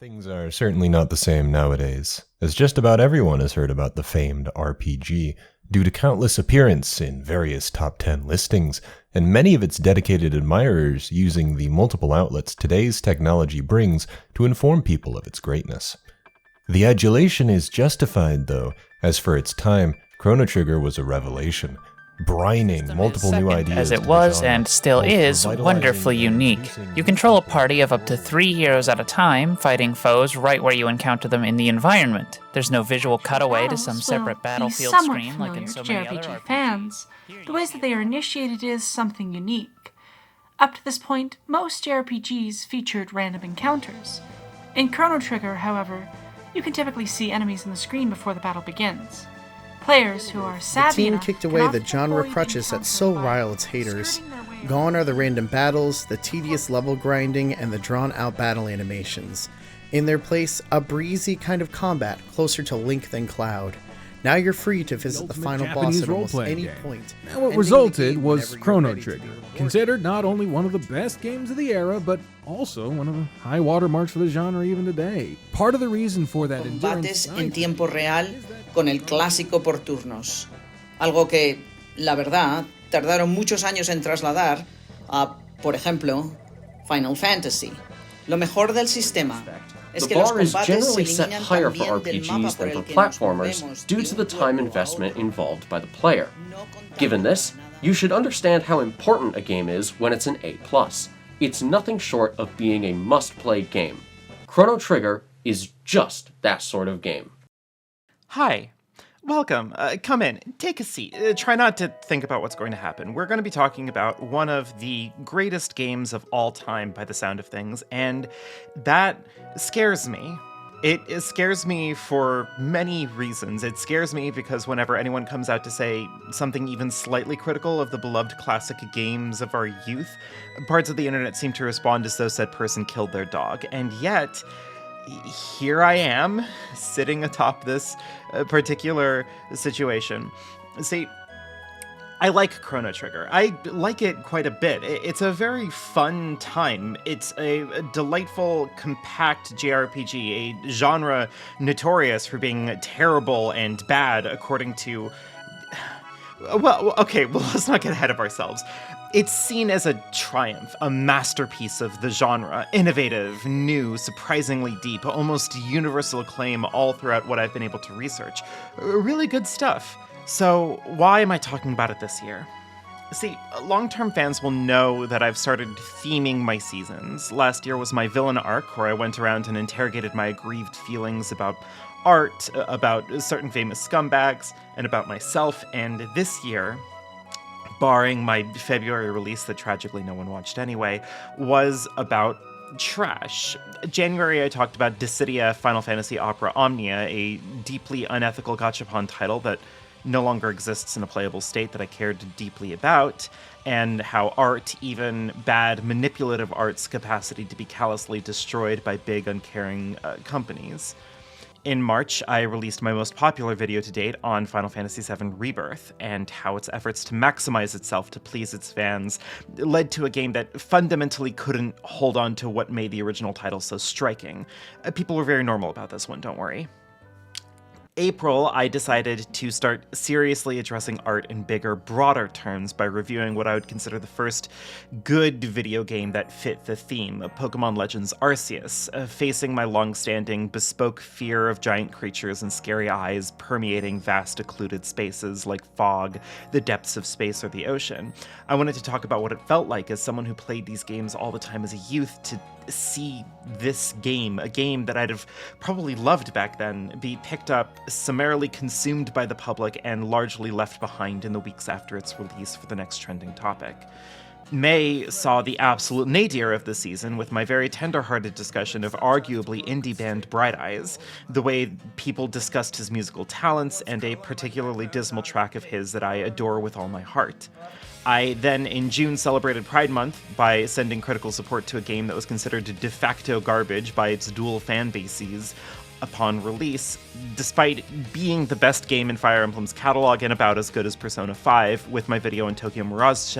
Things are certainly not the same nowadays, as just about everyone has heard about the famed RPG, due to countless appearances in various top 10 listings, and many of its dedicated admirers using the multiple outlets today's technology brings to inform people of its greatness. The adulation is justified though, as for its time, Chrono Trigger was a revelation, brining multiple new ideas as it was and still is wonderfully unique. You control a party of up to 3 heroes at a time, fighting foes right where you encounter them in the environment. There's no visual cutaway to some separate battlefield screen like in so many other RPGs. Fans, the ways that they are initiated is something unique. Up to this point, most JRPGs featured random encounters. In Chrono Trigger, however, you can typically see enemies on the screen before the battle begins. Players who are savvy the team kicked away the genre crutches that so rile its haters. Gone are the random battles, the tedious level grinding, and the drawn-out battle animations. In their place, a breezy kind of combat, closer to Link than Cloud. Now you're free to visit the final boss at almost any point. And what resulted was Chrono Trigger, considered not only one of the best games of the era, but also one of the high watermarks for the genre even today. Part of the reason for that endurance... Combates en tiempo real con el clásico por turnos. Algo que, la verdad, tardaron muchos años en trasladar a, por ejemplo, Final Fantasy. Lo mejor del sistema. The bar is generally set higher for RPGs than for platformers due to the time investment involved by the player. Given this, you should understand how important a game is when it's an A+. It's nothing short of being a must-play game. Chrono Trigger is just that sort of game. Hi. Welcome. Come in. Take a seat. Try not to think about what's going to happen. We're going to be talking about one of the greatest games of all time by the sound of things, and that scares me. It scares me for many reasons. It scares me because whenever anyone comes out to say something even slightly critical of the beloved classic games of our youth, parts of the internet seem to respond as though said person killed their dog. And yet, here I am, sitting atop this particular situation. See, I like Chrono Trigger. I like it quite a bit. It's a very fun time. It's a delightful, compact JRPG, a genre notorious for being terrible and bad according to... Well, okay, well, let's not get ahead of ourselves. It's seen as a triumph, a masterpiece of the genre, innovative, new, surprisingly deep, almost universal acclaim all throughout what I've been able to research. Really good stuff. So why am I talking about it this year? See, long-term fans will know that I've started theming my seasons. Last year was my villain arc, where I went around and interrogated my aggrieved feelings about art, about certain famous scumbags, and about myself, and this year, barring my February release that tragically no one watched anyway, was about trash. January I talked about Dissidia Final Fantasy Opera Omnia, a deeply unethical gachapon title that no longer exists in a playable state that I cared deeply about, and how art, even bad manipulative art's capacity to be callously destroyed by big uncaring companies. In March, I released my most popular video to date on Final Fantasy VII Rebirth, and how its efforts to maximize itself to please its fans led to a game that fundamentally couldn't hold on to what made the original title so striking. People were very normal about this one, don't worry. April, I decided to start seriously addressing art in bigger, broader terms by reviewing what I would consider the first good video game that fit the theme, Pokemon Legends Arceus, facing my long-standing, bespoke fear of giant creatures and scary eyes permeating vast, occluded spaces like fog, the depths of space, or the ocean. I wanted to talk about what it felt like as someone who played these games all the time as a youth to see this game, a game that I'd have probably loved back then, be picked up, summarily consumed by the public, and largely left behind in the weeks after its release for the next trending topic. May saw the absolute nadir of the season with my very tender-hearted discussion of arguably indie band Bright Eyes, the way people discussed his musical talents, and a particularly dismal track of his that I adore with all my heart. I then, in June, celebrated Pride Month by sending critical support to a game that was considered de facto garbage by its dual fan bases upon release, despite being the best game in Fire Emblem's catalog and about as good as Persona 5, with my video on Tokyo Mirage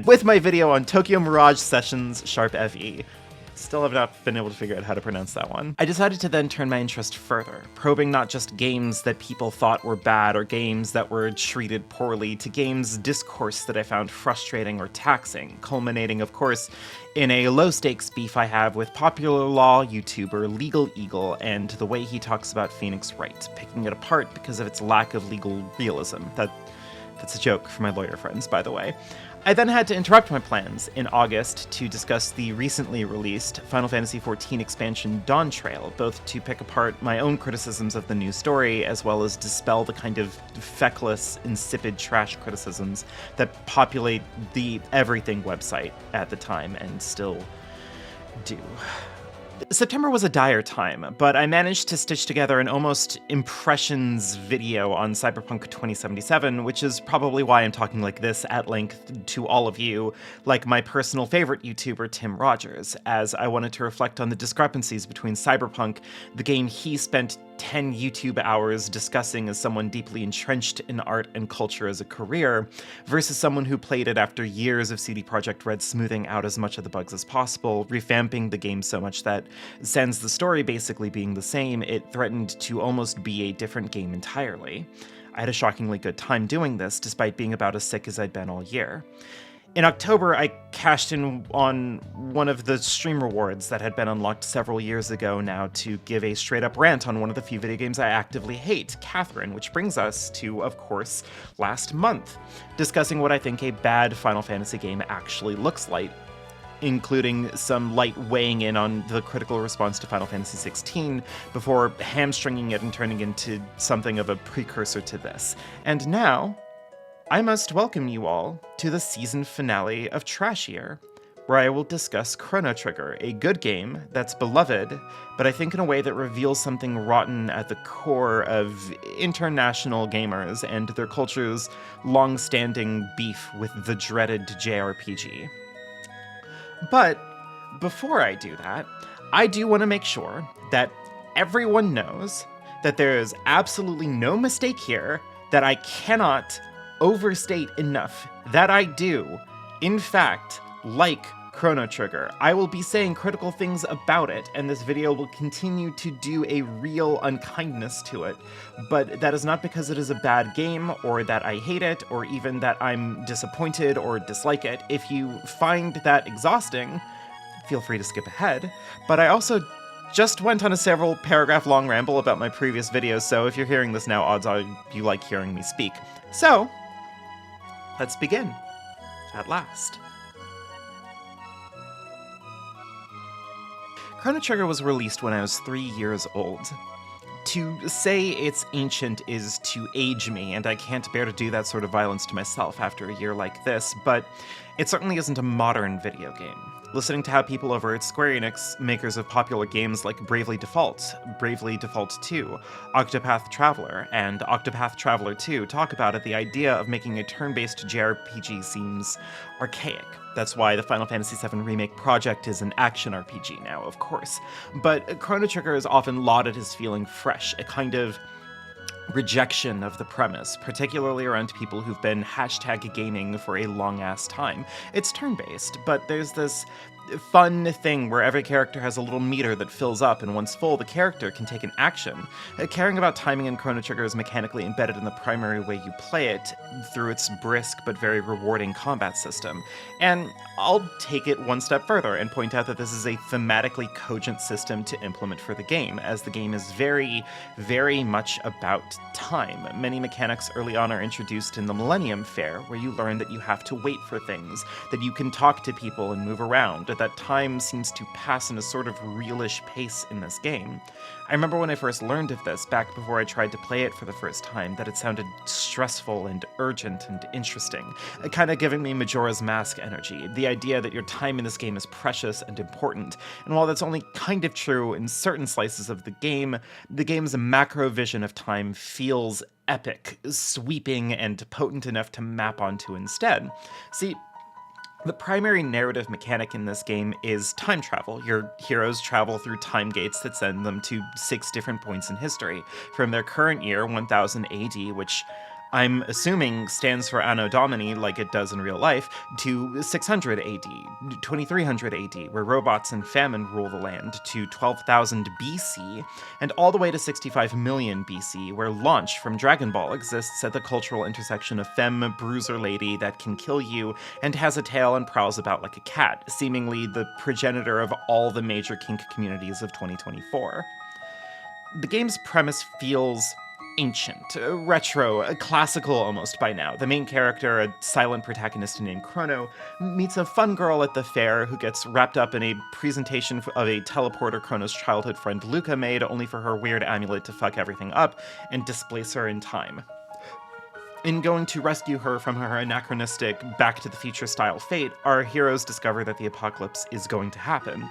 with my video on Tokyo Mirage Sessions Sharp FE. Still have not been able to figure out how to pronounce that one. I decided to then turn my interest further, probing not just games that people thought were bad or games that were treated poorly, to games discourse that I found frustrating or taxing, culminating, of course, in a low-stakes beef I have with popular law YouTuber Legal Eagle and the way he talks about Phoenix Wright, picking it apart because of its lack of legal realism. That's a joke for my lawyer friends, by the way. I then had to interrupt my plans in August to discuss the recently released Final Fantasy XIV expansion Dawn Trail, both to pick apart my own criticisms of the new story, as well as dispel the kind of feckless, insipid trash criticisms that populate the Everything website at the time, and still do. September was a dire time, but I managed to stitch together an almost impressions video on Cyberpunk 2077, which is probably why I'm talking like this at length to all of you, like my personal favorite YouTuber Tim Rogers, as I wanted to reflect on the discrepancies between Cyberpunk, the game he spent 10 YouTube hours discussing as someone deeply entrenched in art and culture as a career, versus someone who played it after years of CD Projekt Red smoothing out as much of the bugs as possible, revamping the game so much that, sans the story basically being the same, it threatened to almost be a different game entirely. I had a shockingly good time doing this, despite being about as sick as I'd been all year. In October, I cashed in on one of the stream rewards that had been unlocked several years ago now to give a straight-up rant on one of the few video games I actively hate, Catherine, which brings us to, of course, last month, discussing what I think a bad Final Fantasy game actually looks like, including some light weighing in on the critical response to Final Fantasy XVI before hamstringing it and turning into something of a precursor to this. And now, I must welcome you all to the season finale of Trashier, where I will discuss Chrono Trigger, a good game that's beloved, but I think in a way that reveals something rotten at the core of international gamers and their culture's long-standing beef with the dreaded JRPG. But before I do that, I do want to make sure that everyone knows that there is absolutely no mistake here, that I cannot overstate enough that I do, in fact, like Chrono Trigger. I will be saying critical things about it, and this video will continue to do a real unkindness to it, but that is not because it is a bad game, or that I hate it, or even that I'm disappointed or dislike it. If you find that exhausting, feel free to skip ahead, but I also just went on a several paragraph long ramble about my previous videos, so if you're hearing this now, odds are you like hearing me speak. So, let's begin. At last. Chrono Trigger was released when I was 3 years old. To say it's ancient is to age me, and I can't bear to do that sort of violence to myself after a year like this, but it certainly isn't a modern video game. Listening to how people over at Square Enix, makers of popular games like Bravely Default 2, Octopath Traveler, and Octopath Traveler 2 talk about it, the idea of making a turn-based JRPG seems archaic. That's why the Final Fantasy VII Remake project is an action RPG now, of course. But Chrono Trigger is often lauded as feeling fresh, a kind of rejection of the premise, particularly around people who've been #gaming for a long-ass time. It's turn-based, but there's this fun thing where every character has a little meter that fills up, and once full, the character can take an action. Caring about timing in Chrono Trigger is mechanically embedded in the primary way you play it, through its brisk but very rewarding combat system. And I'll take it one step further and point out that this is a thematically cogent system to implement for the game, as the game is very, very much about time. Many mechanics early on are introduced in the Millennium Fair, where you learn that you have to wait for things, that you can talk to people and move around, that time seems to pass in a sort of realish pace in this game. I remember when I first learned of this, back before I tried to play it for the first time, that it sounded stressful and urgent and interesting, kind of giving me Majora's Mask energy, the idea that your time in this game is precious and important, and while that's only kind of true in certain slices of the game's macro vision of time feels epic, sweeping, and potent enough to map onto instead. See, the primary narrative mechanic in this game is time travel. Your heroes travel through time gates that send them to 6 different points in history, from their current year, 1000 AD, which I'm assuming stands for Anno Domini, like it does in real life, to 600 AD, 2300 AD, where robots and famine rule the land, to 12,000 BC, and all the way to 65 million BC, where Launch from Dragon Ball exists at the cultural intersection of femme, bruiser lady that can kill you, and has a tail and prowls about like a cat, seemingly the progenitor of all the major kink communities of 2024. The game's premise feels ancient, retro, classical almost by now. The main character, a silent protagonist named Chrono, meets a fun girl at the fair who gets wrapped up in a presentation of a teleporter Chrono's childhood friend Luca made, only for her weird amulet to fuck everything up and displace her in time. In going to rescue her from her anachronistic Back to the Future style fate, our heroes discover that the apocalypse is going to happen,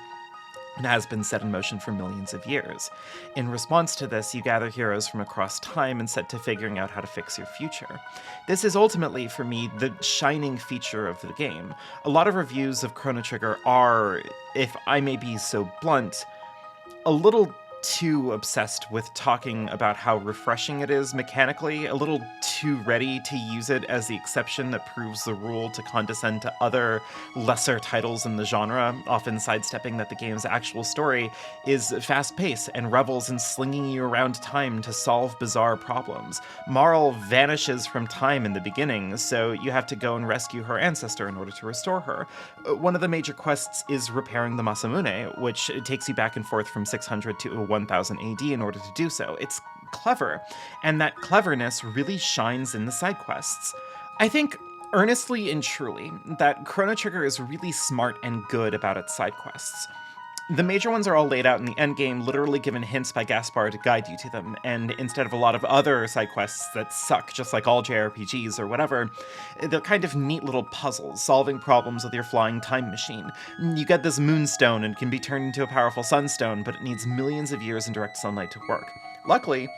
and has been set in motion for millions of years. In response to this, you gather heroes from across time and set to figuring out how to fix your future. This is ultimately, for me, the shining feature of the game. A lot of reviews of Chrono Trigger are, if I may be so blunt, a little too obsessed with talking about how refreshing it is mechanically, a little too ready to use it as the exception that proves the rule to condescend to other lesser titles in the genre, often sidestepping that the game's actual story is fast-paced and revels in slinging you around time to solve bizarre problems. Marl vanishes from time in the beginning, so you have to go and rescue her ancestor in order to restore her. One of the major quests is repairing the Masamune, which takes you back and forth from 600 to 1000 AD in order to do so. It's clever, and that cleverness really shines in the side quests. I think, earnestly and truly, that Chrono Trigger is really smart and good about its side quests. The major ones are all laid out in the endgame, literally given hints by Gaspar to guide you to them, and instead of a lot of other side quests that suck, just like all JRPGs or whatever, they're kind of neat little puzzles, solving problems with your flying time machine. You get this moonstone and can be turned into a powerful sunstone, but it needs millions of years in direct sunlight to work. Luckily,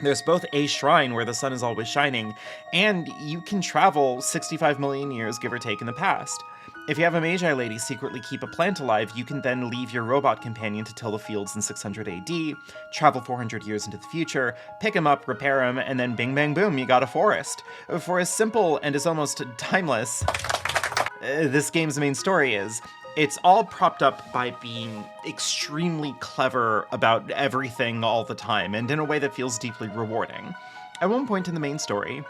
there's both a shrine where the sun is always shining, and you can travel 65 million years, give or take, in the past. If you have a Magi lady secretly keep a plant alive, you can then leave your robot companion to till the fields in 600 AD, travel 400 years into the future, pick him up, repair him, and then bing bang boom, you got a forest. For as simple and as almost timeless this game's main story is, it's all propped up by being extremely clever about everything all the time, and in a way that feels deeply rewarding. At one point in the main story,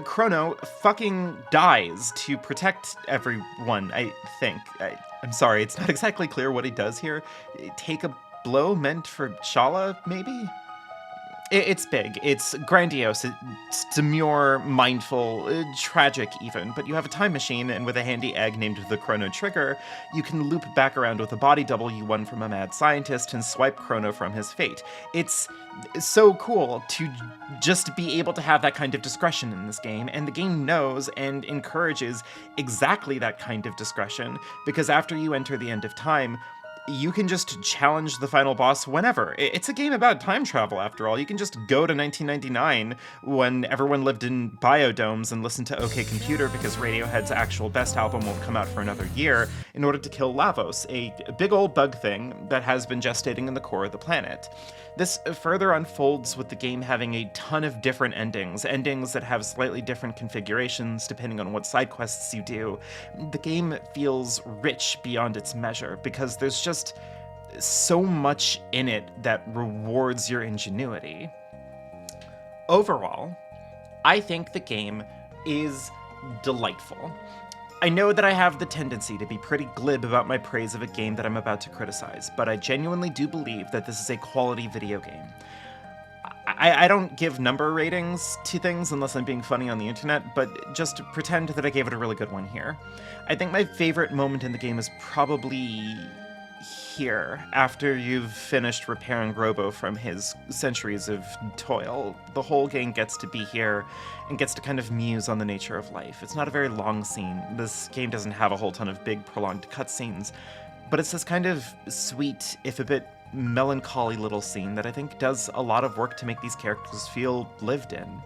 Chrono fucking dies to protect everyone, I think. I'm sorry, it's not exactly clear what he does here. Take a blow meant for Shala, maybe? It's big, it's grandiose, it's demure, mindful, tragic even, but you have a time machine, and with a handy egg named the Chrono Trigger, you can loop back around with a body double you won from a mad scientist and swipe Chrono from his fate. It's so cool to just be able to have that kind of discretion in this game, and the game knows and encourages exactly that kind of discretion, because after you enter the end of time, you can just challenge the final boss whenever. It's a game about time travel, after all. You can just go to 1999 when everyone lived in biodomes and listen to OK Computer because Radiohead's actual best album won't come out for another year in order to kill Lavos, a big old bug thing that has been gestating in the core of the planet. This further unfolds with the game having a ton of different endings that have slightly different configurations depending on what side quests you do. The game feels rich beyond its measure because there's just so much in it that rewards your ingenuity. Overall, I think the game is delightful. I know that I have the tendency to be pretty glib about my praise of a game that I'm about to criticize, but I genuinely do believe that this is a quality video game. I don't give number ratings to things unless I'm being funny on the internet, but just pretend that I gave it a really good one here. I think my favorite moment in the game is probably here, after you've finished repairing Robo from his centuries of toil. The whole gang gets to be here and gets to kind of muse on the nature of life. It's not a very long scene. This game doesn't have a whole ton of big, prolonged cutscenes, but it's this kind of sweet, if a bit melancholy little scene that I think does a lot of work to make these characters feel lived in.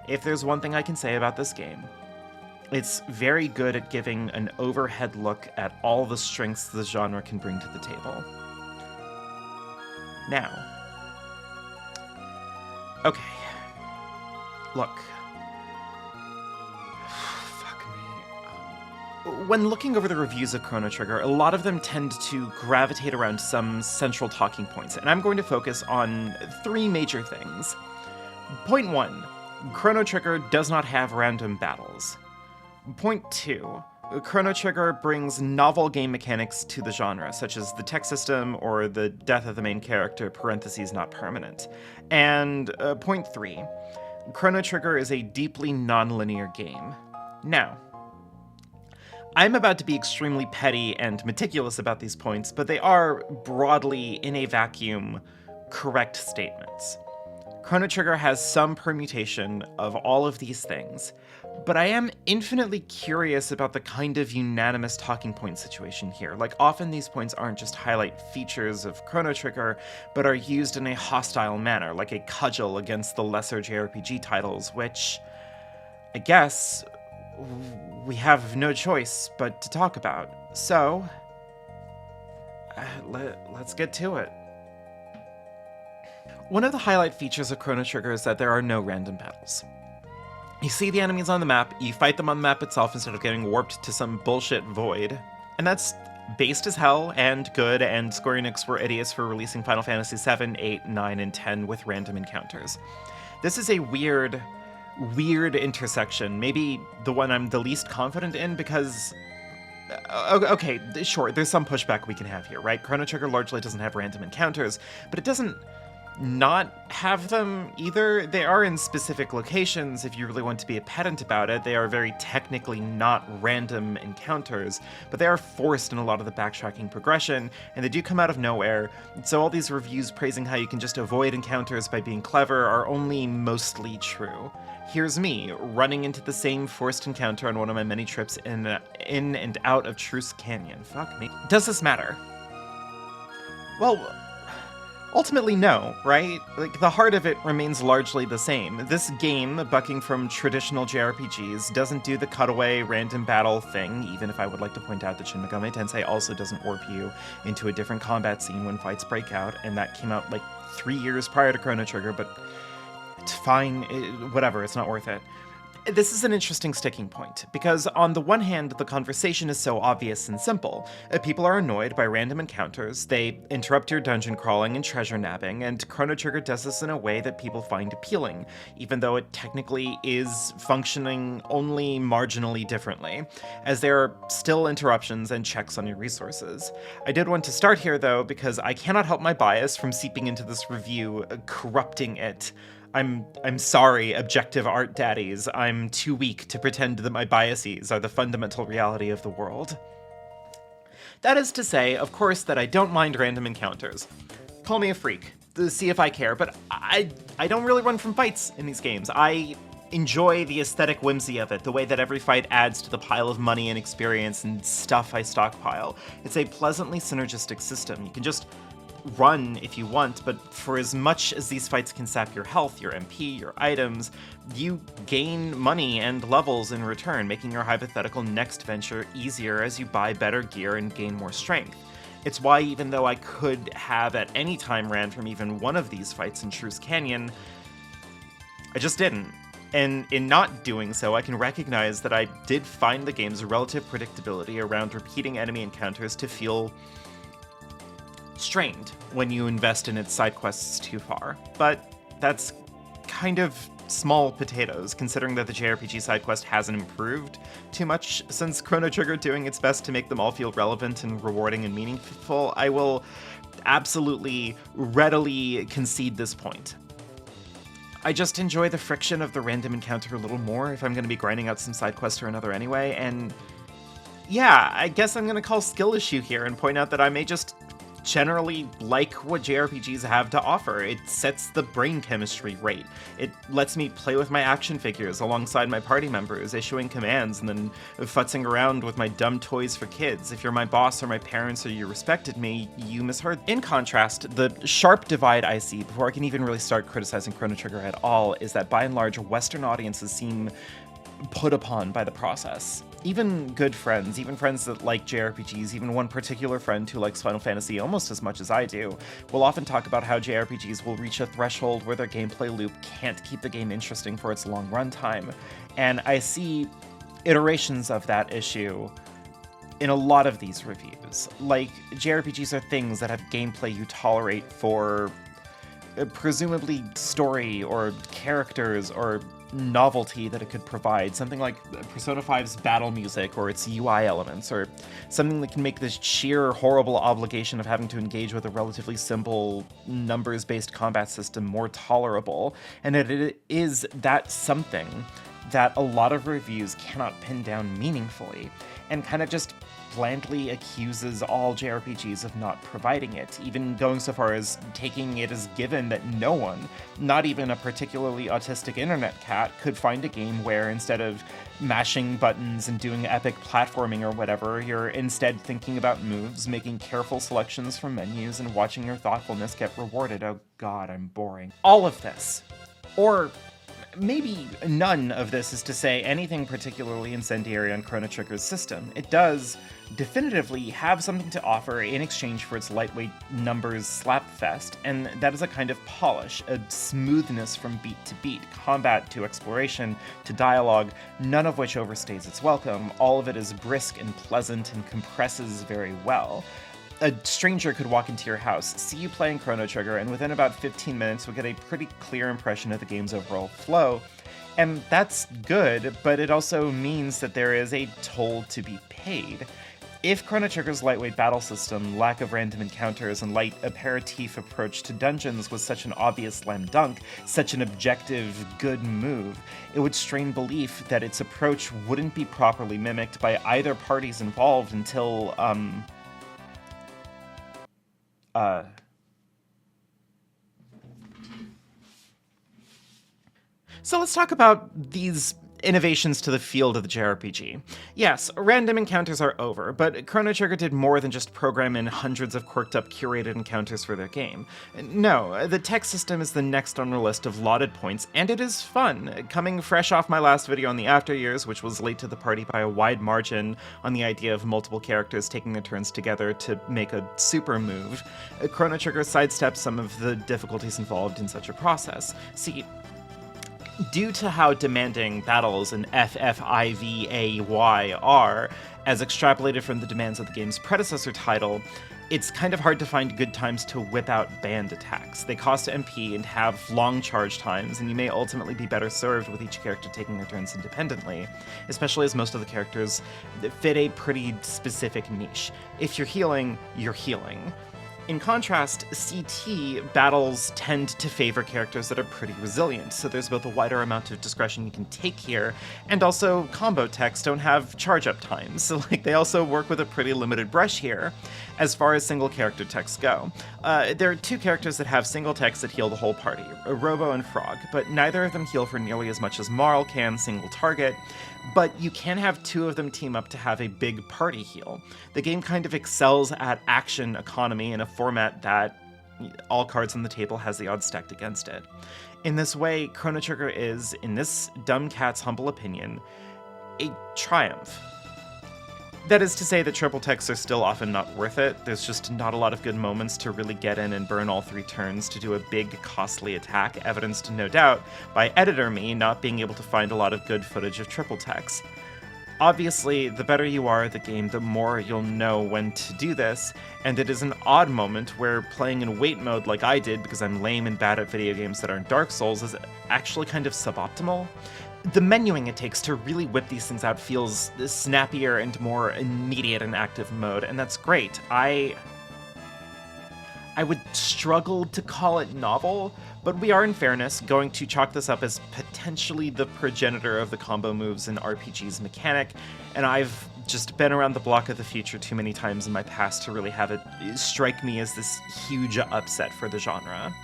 If there's one thing I can say about this game, it's very good at giving an overhead look at all the strengths the genre can bring to the table. Now, okay, look, when looking over the reviews of Chrono Trigger, a lot of them tend to gravitate around some central talking points, and I'm going to focus on 3 major things. Point 1, Chrono Trigger does not have random battles. Point 2, Chrono Trigger brings novel game mechanics to the genre, such as the tech system or the death of the main character, parentheses not permanent. And point 3, Chrono Trigger is a deeply non-linear game. Now, I'm about to be extremely petty and meticulous about these points, but they are broadly, in a vacuum, correct statements. Chrono Trigger has some permutation of all of these things, but I am infinitely curious about the kind of unanimous talking point situation here. Like, often these points aren't just highlight features of Chrono Trigger, but are used in a hostile manner, like a cudgel against the lesser JRPG titles, which, I guess, we have no choice but to talk about. So, let's get to it. One of the highlight features of Chrono Trigger is that there are no random battles. You see the enemies on the map, you fight them on the map itself instead of getting warped to some bullshit void. And that's based as hell and good, and Square Enix were idiots for releasing Final Fantasy 7, 8, 9, and 10 with random encounters. This is a weird intersection, maybe the one I'm the least confident in, because okay, sure, there's some pushback we can have here, right? Chrono Trigger largely doesn't have random encounters, but it doesn't not have them either. They are in specific locations. If you really want to be a pedant about it, they are very technically not random encounters, but they are forced in a lot of the backtracking progression, and they do come out of nowhere. So all these reviews praising how you can just avoid encounters by being clever are only mostly true. Here's me, running into the same forced encounter on one of my many trips in and out of Truce Canyon. Fuck me. Does this matter? Well, ultimately, no, right? Like, the heart of it remains largely the same. This game, bucking from traditional JRPGs, doesn't do the cutaway random battle thing, even if I would like to point out that Shin Megami Tensei also doesn't warp you into a different combat scene when fights break out, and that came out like 3 years prior to Chrono Trigger, but it's fine, whatever, it's not worth it. This is an interesting sticking point, because on the one hand, the conversation is so obvious and simple. People are annoyed by random encounters, they interrupt your dungeon crawling and treasure nabbing, and Chrono Trigger does this in a way that people find appealing, even though it technically is functioning only marginally differently, as there are still interruptions and checks on your resources. I did want to start here, though, because I cannot help my bias from seeping into this review, corrupting it. I'm sorry, objective art daddies. I'm too weak to pretend that my biases are the fundamental reality of the world. That is to say, of course, that I don't mind random encounters. Call me a freak, see if I care, but I don't really run from fights in these games. I enjoy the aesthetic whimsy of it, the way that every fight adds to the pile of money and experience and stuff I stockpile. It's a pleasantly synergistic system. You can just run if you want, but for as much as these fights can sap your health, your MP, your items, you gain money and levels in return, making your hypothetical next venture easier as you buy better gear and gain more strength. It's why, even though I could have at any time ran from even one of these fights in Truce Canyon, I just didn't. And in not doing so, I can recognize that I did find the game's relative predictability around repeating enemy encounters to feel strained when you invest in its side quests too far. But that's kind of small potatoes, considering that the JRPG side quest hasn't improved too much since Chrono Trigger doing its best to make them all feel relevant and rewarding and meaningful. I will absolutely readily concede this point. I just enjoy the friction of the random encounter a little more if I'm going to be grinding out some side quest or another anyway, and yeah, I guess I'm going to call skill issue here and point out that I may just generally like what JRPGs have to offer. It sets the brain chemistry right. It lets me play with my action figures alongside my party members, issuing commands and then futzing around with my dumb toys for kids. If you're my boss or my parents or you respected me, you misheard. In contrast, the sharp divide I see before I can even really start criticizing Chrono Trigger at all is that by and large, Western audiences seem put upon by the process. Even good friends, even friends that like JRPGs, even one particular friend who likes Final Fantasy almost as much as I do, will often talk about how JRPGs will reach a threshold where their gameplay loop can't keep the game interesting for its long runtime. And I see iterations of that issue in a lot of these reviews. Like, JRPGs are things that have gameplay you tolerate for presumably story or characters or novelty that it could provide. Something like Persona 5's battle music or its UI elements, or something that can make this sheer horrible obligation of having to engage with a relatively simple numbers-based combat system more tolerable. And it is that something that a lot of reviews cannot pin down meaningfully, and kind of just blandly accuses all JRPGs of not providing it, even going so far as taking it as given that no one, not even a particularly autistic internet cat, could find a game where instead of mashing buttons and doing epic platforming or whatever, you're instead thinking about moves, making careful selections from menus, and watching your thoughtfulness get rewarded. Oh god, I'm boring. All of this, or maybe none of this, is to say anything particularly incendiary on Chrono Trigger's system. It does definitively have something to offer in exchange for its lightweight numbers slapfest, and that is a kind of polish, a smoothness from beat to beat, combat to exploration to dialogue, none of which overstays its welcome. All of it is brisk and pleasant and compresses very well. A stranger could walk into your house, see you playing Chrono Trigger, and within about 15 minutes would get a pretty clear impression of the game's overall flow. And that's good, but it also means that there is a toll to be paid. If Chrono Trigger's lightweight battle system, lack of random encounters, and light aperitif approach to dungeons was such an obvious slam dunk, such an objective, good move, it would strain belief that its approach wouldn't be properly mimicked by either parties involved until, So let's talk about these innovations to the field of the JRPG. Yes, random encounters are over, but Chrono Trigger did more than just program in hundreds of quirked up curated encounters for their game. No, the tech system is the next on our list of lauded points, and it is fun. Coming fresh off my last video on the After Years, which was late to the party by a wide margin on the idea of multiple characters taking their turns together to make a super move, Chrono Trigger sidesteps some of the difficulties involved in such a process. See, due to how demanding battles in FFIVAY are, as extrapolated from the demands of the game's predecessor title, it's kind of hard to find good times to whip out band attacks. They cost MP and have long charge times, and you may ultimately be better served with each character taking their turns independently, especially as most of the characters fit a pretty specific niche. If you're healing, you're healing. In contrast, CT battles tend to favor characters that are pretty resilient, so there's both a wider amount of discretion you can take here, and also combo techs don't have charge-up times, so they also work with a pretty limited brush here, as far as single character techs go. There are two characters that have single techs that heal the whole party, Robo and Frog, but neither of them heal for nearly as much as Marl can single target, but you can have two of them team up to have a big party heal. The game kind of excels at action economy in a format that all cards on the table has the odds stacked against it. In this way, Chrono Trigger is, in this dumb cat's humble opinion, a triumph. That is to say that triple techs are still often not worth it. There's just not a lot of good moments to really get in and burn all 3 turns to do a big, costly attack, evidenced no doubt by editor me not being able to find a lot of good footage of triple techs. Obviously, the better you are at the game, the more you'll know when to do this, and it is an odd moment where playing in wait mode like I did because I'm lame and bad at video games that aren't Dark Souls is actually kind of suboptimal. The menuing it takes to really whip these things out feels snappier and more immediate in active mode, and that's great. I would struggle to call it novel, but we are, in fairness, going to chalk this up as potentially the progenitor of the combo moves in RPG's mechanic, and I've just been around the block of the future too many times in my past to really have it strike me as this huge upset for the genre.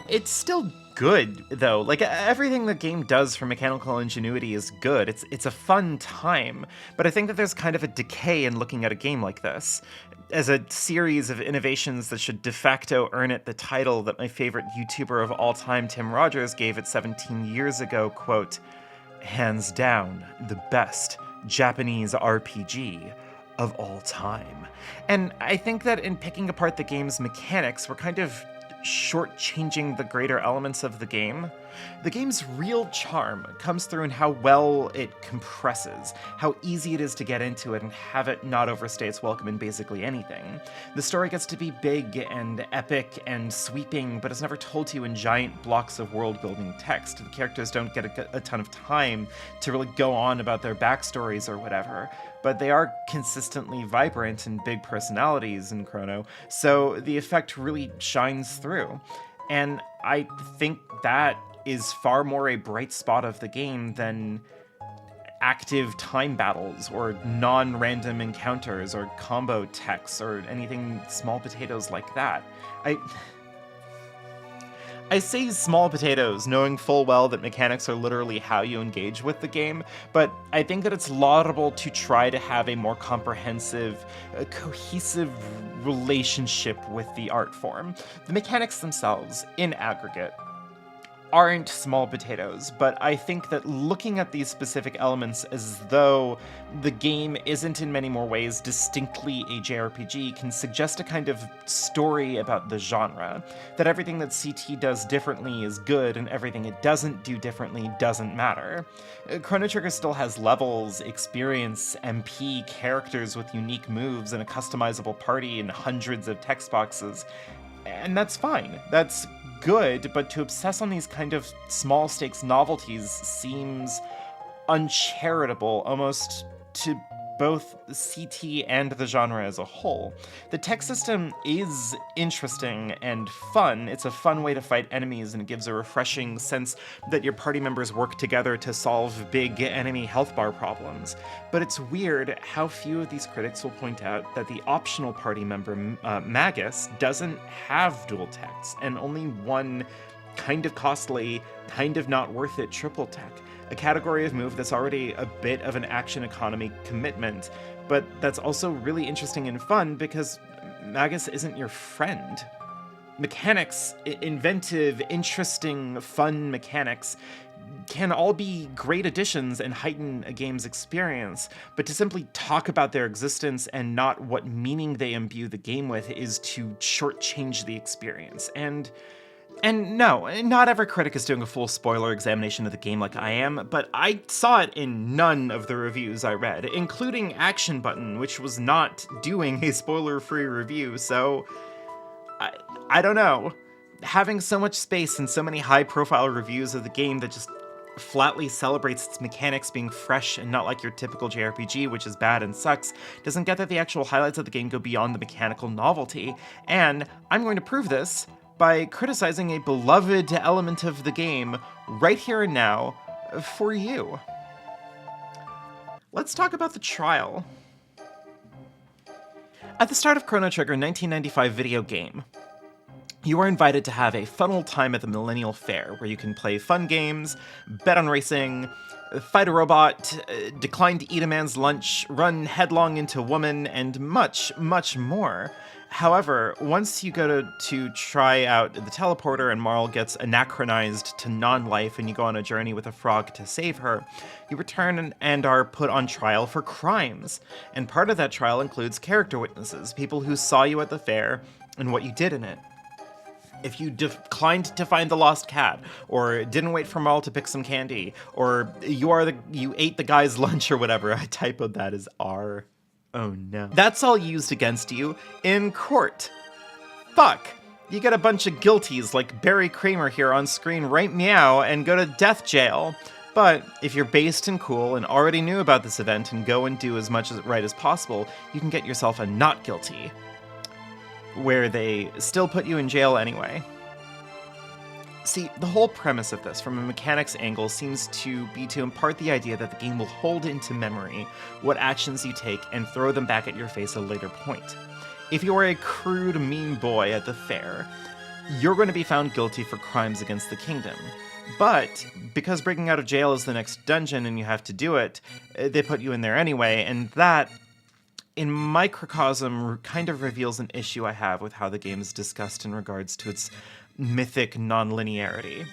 It's still good, though. Everything the game does for mechanical ingenuity is good. It's a fun time, but I think that there's kind of a decay in looking at a game like this as a series of innovations that should de facto earn it the title that my favorite YouTuber of all time, Tim Rogers, gave it 17 years ago, quote, "Hands down, the best Japanese RPG of all time." And I think that in picking apart the game's mechanics, we're kind of shortchanging the greater elements of the game. The game's real charm comes through in how well it compresses, how easy it is to get into it and have it not overstay its welcome in basically anything. The story gets to be big and epic and sweeping, but it's never told to you in giant blocks of world-building text. The characters don't get a ton of time to really go on about their backstories or whatever, but they are consistently vibrant and big personalities in Chrono, so the effect really shines through. And I think that is far more a bright spot of the game than active time battles or non-random encounters or combo techs or anything small potatoes like that. I say small potatoes, knowing full well that mechanics are literally how you engage with the game, but I think that it's laudable to try to have a more comprehensive, cohesive relationship with the art form. The mechanics themselves, in aggregate, aren't small potatoes, but I think that looking at these specific elements as though the game isn't in many more ways distinctly a JRPG can suggest a kind of story about the genre, that everything that CT does differently is good and everything it doesn't do differently doesn't matter. Chrono Trigger still has levels, experience, MP, characters with unique moves, and a customizable party and hundreds of text boxes, and that's fine. That's good, but to obsess on these kind of small stakes novelties seems uncharitable, almost to both CT and the genre as a whole. The tech system is interesting and fun. It's a fun way to fight enemies, and it gives a refreshing sense that your party members work together to solve big enemy health bar problems. But it's weird how few of these critics will point out that the optional party member, Magus, doesn't have dual techs, and only one kind of costly, kind of not worth it triple tech. A category of move that's already a bit of an action economy commitment, but that's also really interesting and fun because Magus isn't your friend. Mechanics, inventive, interesting, fun mechanics, can all be great additions and heighten a game's experience, but to simply talk about their existence and not what meaning they imbue the game with is to shortchange the experience. And no, not every critic is doing a full spoiler examination of the game like I am, but I saw it in none of the reviews I read, including Action Button, which was not doing a spoiler-free review, so I don't know. Having so much space and so many high-profile reviews of the game that just flatly celebrates its mechanics being fresh and not like your typical JRPG, which is bad and sucks, doesn't get that the actual highlights of the game go beyond the mechanical novelty, and I'm going to prove this by criticizing a beloved element of the game right here and now for you. Let's talk about the trial. At the start of Chrono Trigger 1995 video game, you are invited to have a fun old time at the Millennial Fair, where you can play fun games, bet on racing, fight a robot, decline to eat a man's lunch, run headlong into a woman, and much, much more. However, once you go to try out the teleporter and Marl gets anachronized to non-life and you go on a journey with a frog to save her, you return and are put on trial for crimes. And part of that trial includes character witnesses, people who saw you at the fair and what you did in it. If you declined to find the lost cat, or didn't wait for Marl to pick some candy, or you ate the guy's lunch or whatever, I typoed that as R. Oh no. That's all used against you in court. Fuck. You get a bunch of guilties like Barry Kramer here on screen right meow and go to death jail. But if you're based and cool and already knew about this event and go and do as much right as possible, you can get yourself a not guilty, where they still put you in jail anyway. See, the whole premise of this, from a mechanics angle, seems to be to impart the idea that the game will hold into memory what actions you take and throw them back at your face at a later point. If you are a crude, mean boy at the fair, you're going to be found guilty for crimes against the kingdom. But because breaking out of jail is the next dungeon and you have to do it, they put you in there anyway, and that, in microcosm, kind of reveals an issue I have with how the game is discussed in regards to its mythic non-linearity.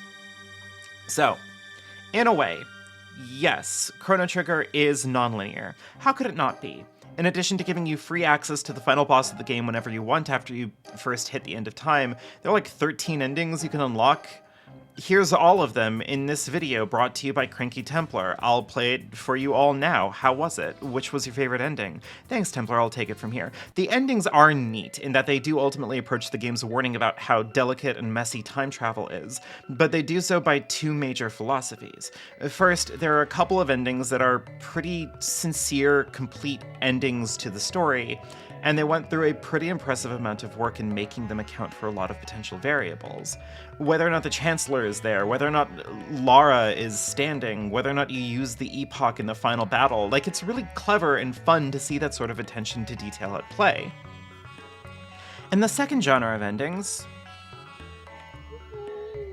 So, in a way, yes, Chrono Trigger is non-linear. How could it not be? In addition to giving you free access to the final boss of the game whenever you want after you first hit the end of time, there are like 13 endings you can unlock. Here's all of them in this video brought to you by Cranky Templar. I'll play it for you all now. How was it? Which was your favorite ending? Thanks, Templar, I'll take it from here. The endings are neat in that they do ultimately approach the game's warning about how delicate and messy time travel is, but they do so by two major philosophies. First, there are a couple of endings that are pretty sincere, complete endings to the story, and they went through a pretty impressive amount of work in making them account for a lot of potential variables. Whether or not the Chancellor is there, whether or not Lara is standing, whether or not you use the epoch in the final battle, like, it's really clever and fun to see that sort of attention to detail at play. And the second genre of endings,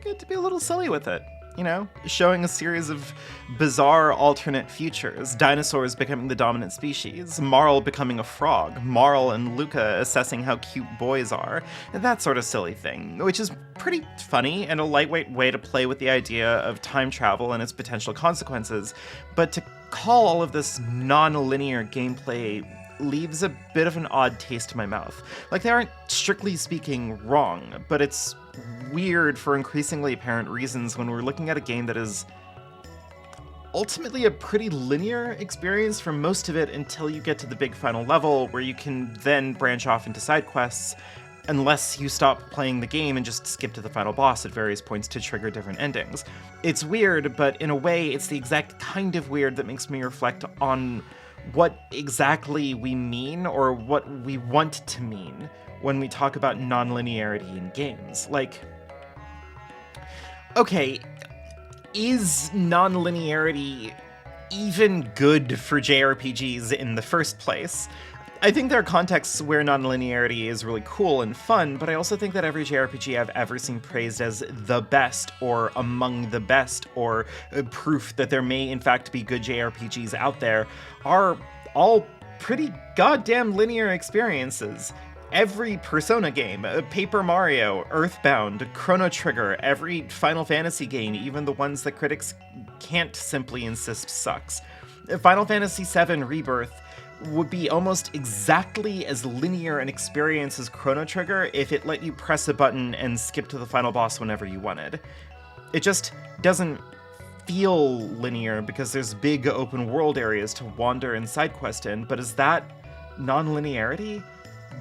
get to be a little silly with it. You know, showing a series of bizarre alternate futures, dinosaurs becoming the dominant species, Marl becoming a frog, Marl and Luca assessing how cute boys are, that sort of silly thing, which is pretty funny and a lightweight way to play with the idea of time travel and its potential consequences, but to call all of this non-linear gameplay leaves a bit of an odd taste in my mouth. Like, they aren't strictly speaking wrong, but it's weird for increasingly apparent reasons when we're looking at a game that is ultimately a pretty linear experience for most of it until you get to the big final level, where you can then branch off into side quests, unless you stop playing the game and just skip to the final boss at various points to trigger different endings. It's weird, but in a way, it's the exact kind of weird that makes me reflect on what exactly we mean, or what we want to mean, when we talk about non-linearity in games. Like, okay, is non-linearity even good for JRPGs in the first place? I think there are contexts where non-linearity is really cool and fun, but I also think that every JRPG I've ever seen praised as the best, or among the best, or proof that there may in fact be good JRPGs out there, are all pretty goddamn linear experiences. Every Persona game, Paper Mario, Earthbound, Chrono Trigger, every Final Fantasy game, even the ones that critics can't simply insist sucks. Final Fantasy VII Rebirth would be almost exactly as linear an experience as Chrono Trigger if it let you press a button and skip to the final boss whenever you wanted. It just doesn't feel linear because there's big open world areas to wander and side quest in, but is that non-linearity?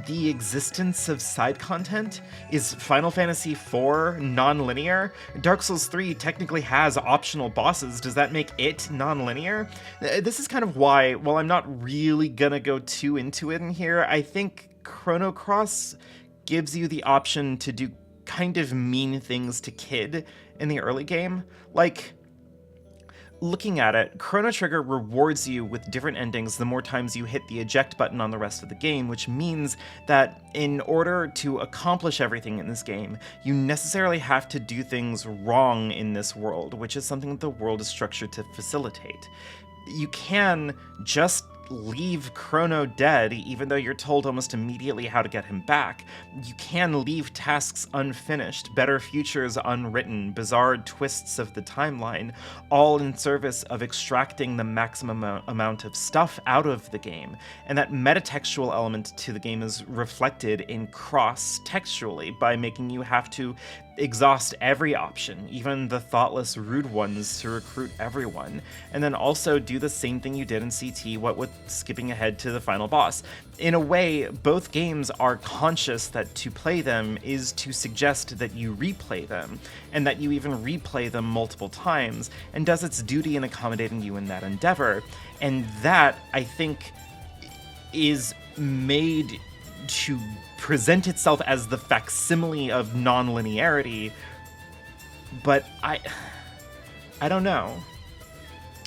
The existence of side content? Is Final Fantasy IV non-linear? Dark Souls 3 technically has optional bosses. Does that make it non-linear? This is kind of why, while I'm not really gonna go too into it in here, I think Chrono Cross gives you the option to do kind of mean things to Kid in the early game. Like, looking at it, Chrono Trigger rewards you with different endings the more times you hit the eject button on the rest of the game, which means that in order to accomplish everything in this game, you necessarily have to do things wrong in this world, which is something that the world is structured to facilitate. You can just leave Chrono dead, even though you're told almost immediately how to get him back. You can leave tasks unfinished, better futures unwritten, bizarre twists of the timeline, all in service of extracting the maximum amount of stuff out of the game. And that metatextual element to the game is reflected in cross-textually by making you have to exhaust every option, even the thoughtless, rude ones, to recruit everyone, and then also do the same thing you did in CT, what with skipping ahead to the final boss. In a way, both games are conscious that to play them is to suggest that you replay them, and that you even replay them multiple times, and does its duty in accommodating you in that endeavor. And that, I think, is made to present itself as the facsimile of non-linearity, but I don't know.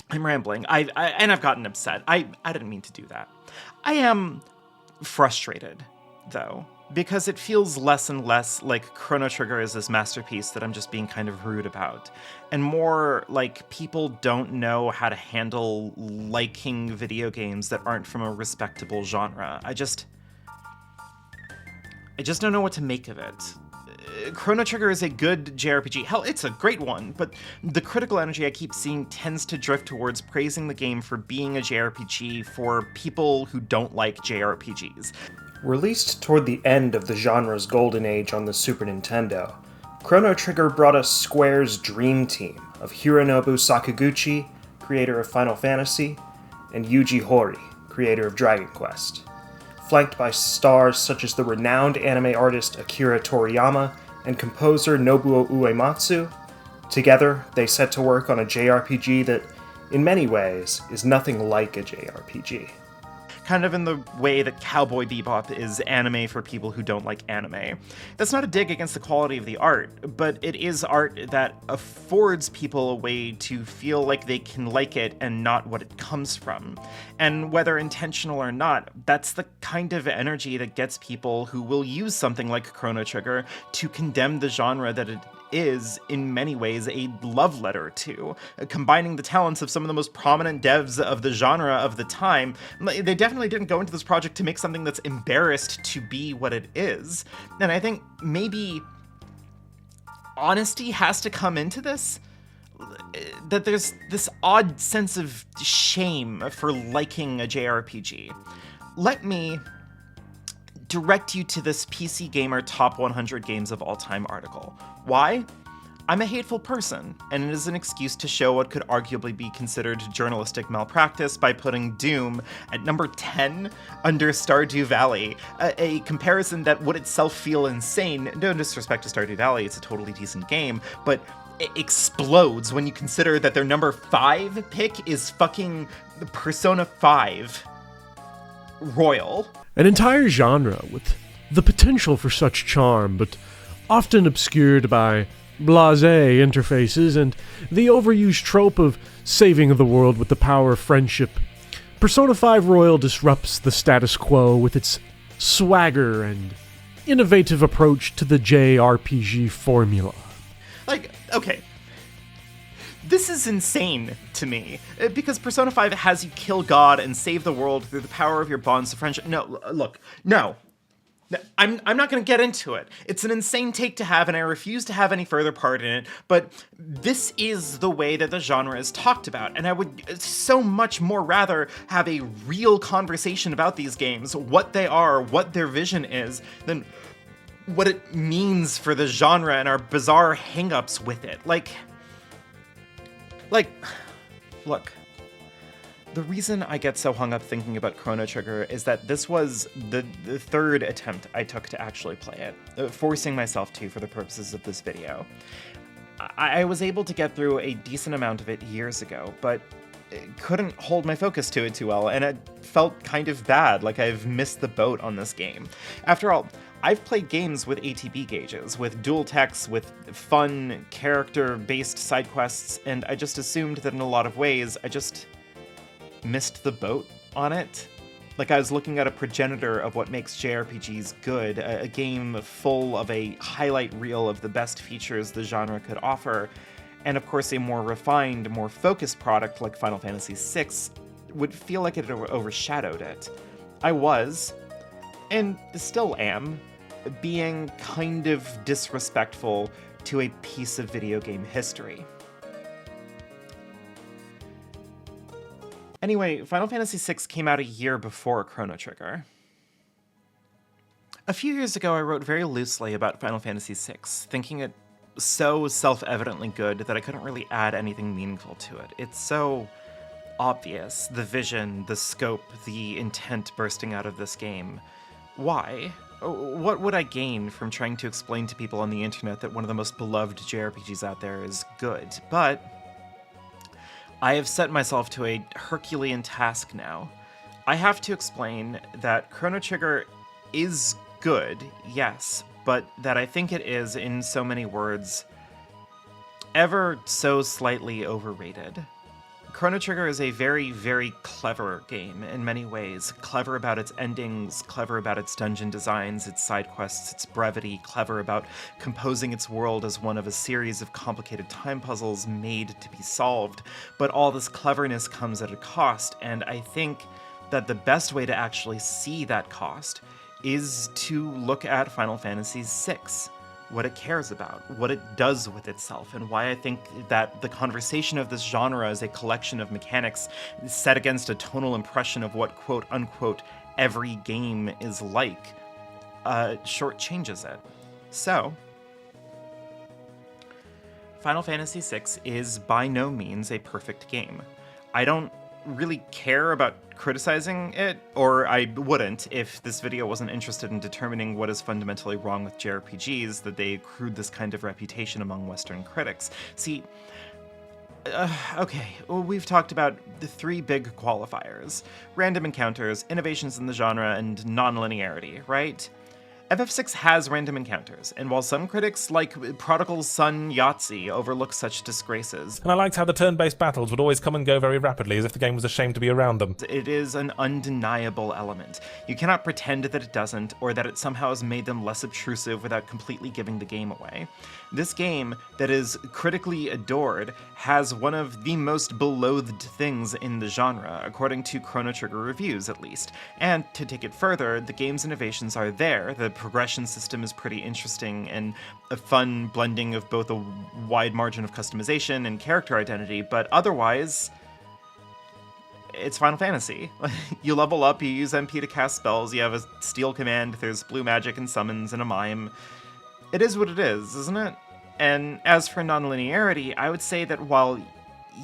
I'm rambling. I've gotten upset. I didn't mean to do that. I am frustrated, though, because it feels less and less like Chrono Trigger is this masterpiece that I'm just being kind of rude about, and more like people don't know how to handle liking video games that aren't from a respectable genre. I just don't know what to make of it. Chrono Trigger is a good JRPG. Hell, it's a great one, but the critical energy I keep seeing tends to drift towards praising the game for being a JRPG for people who don't like JRPGs. Released toward the end of the genre's golden age on the Super Nintendo, Chrono Trigger brought us Square's dream team of Hironobu Sakaguchi, creator of Final Fantasy, and Yuji Horii, creator of Dragon Quest. Flanked by stars such as the renowned anime artist Akira Toriyama and composer Nobuo Uematsu, together they set to work on a JRPG that, in many ways, is nothing like a JRPG. Kind of in the way that Cowboy Bebop is anime for people who don't like anime. That's not a dig against the quality of the art, but it is art that affords people a way to feel like they can like it and not what it comes from. And whether intentional or not, that's the kind of energy that gets people who will use something like Chrono Trigger to condemn the genre that it is, in many ways, a love letter to. Combining the talents of some of the most prominent devs of the genre of the time, they definitely didn't go into this project to make something that's embarrassed to be what it is. And I think maybe honesty has to come into this. That there's this odd sense of shame for liking a JRPG. Let me direct you to this PC Gamer Top 100 Games of All Time article. Why? I'm a hateful person, and it is an excuse to show what could arguably be considered journalistic malpractice by putting Doom at number 10 under Stardew Valley, a comparison that would itself feel insane. No disrespect to Stardew Valley, it's a totally decent game, but it explodes when you consider that their number 5 pick is fucking Persona 5 Royal. An entire genre with the potential for such charm, but often obscured by blasé interfaces and the overused trope of saving the world with the power of friendship. Persona 5 Royal disrupts the status quo with its swagger and innovative approach to the JRPG formula. Like, okay, this is insane to me, because Persona 5 has you kill God and save the world through the power of your bonds of friendship. No, look, no. I'm not going to get into it. It's an insane take to have, and I refuse to have any further part in it, but this is the way that the genre is talked about, and I would so much more rather have a real conversation about these games, what they are, what their vision is, than what it means for the genre and our bizarre hang-ups with it. Like, look, the reason I get so hung up thinking about Chrono Trigger is that this was the third attempt I took to actually play it, forcing myself to for the purposes of this video. I was able to get through a decent amount of it years ago, but couldn't hold my focus to it too well, and it felt kind of bad, like I've missed the boat on this game. After all, I've played games with ATB gauges, with dual techs, with fun, character-based side quests, and I just assumed that in a lot of ways, I just missed the boat on it. Like I was looking at a progenitor of what makes JRPGs good, a game full of a highlight reel of the best features the genre could offer, and of course a more refined, more focused product like Final Fantasy VI would feel like it overshadowed it. I was, and still am, being kind of disrespectful to a piece of video game history. Anyway, Final Fantasy VI came out a year before Chrono Trigger. A few years ago, I wrote very loosely about Final Fantasy VI, thinking it so self-evidently good that I couldn't really add anything meaningful to it. It's so obvious, the vision, the scope, the intent bursting out of this game. Why? What would I gain from trying to explain to people on the internet that one of the most beloved JRPGs out there is good? But I have set myself to a Herculean task now. I have to explain that Chrono Trigger is good, yes, but that I think it is, in so many words, ever so slightly overrated. Chrono Trigger is a very, very clever game in many ways. Clever about its endings, clever about its dungeon designs, its side quests, its brevity, clever about composing its world as one of a series of complicated time puzzles made to be solved. But all this cleverness comes at a cost, and I think that the best way to actually see that cost is to look at Final Fantasy VI. what it cares about, what it does with itself, and why I think that the conversation of this genre as a collection of mechanics set against a tonal impression of what quote-unquote every game is like shortchanges it. So, Final Fantasy VI is by no means a perfect game. I don't really care about criticizing it, or I wouldn't if this video wasn't interested in determining what is fundamentally wrong with JRPGs, that they accrued this kind of reputation among Western critics. See, okay, well, we've talked about the three big qualifiers: random encounters, innovations in the genre, and non-linearity, right? FF6 has random encounters, and while some critics like Prodigal Son Yahtzee overlook such disgraces, and I liked how the turn-based battles would always come and go very rapidly, as if the game was ashamed to be around them. It is an undeniable element. You cannot pretend that it doesn't, or that it somehow has made them less obtrusive without completely giving the game away. This game, that is critically adored, has one of the most beloathed things in the genre, according to Chrono Trigger reviews at least. And to take it further, the game's innovations are there. The progression system is pretty interesting and a fun blending of both a wide margin of customization and character identity, but otherwise, it's Final Fantasy. You level up, you use MP to cast spells, you have a steal command, there's blue magic and summons and a mime. It is what it is, isn't it? And as for non-linearity, I would say that while,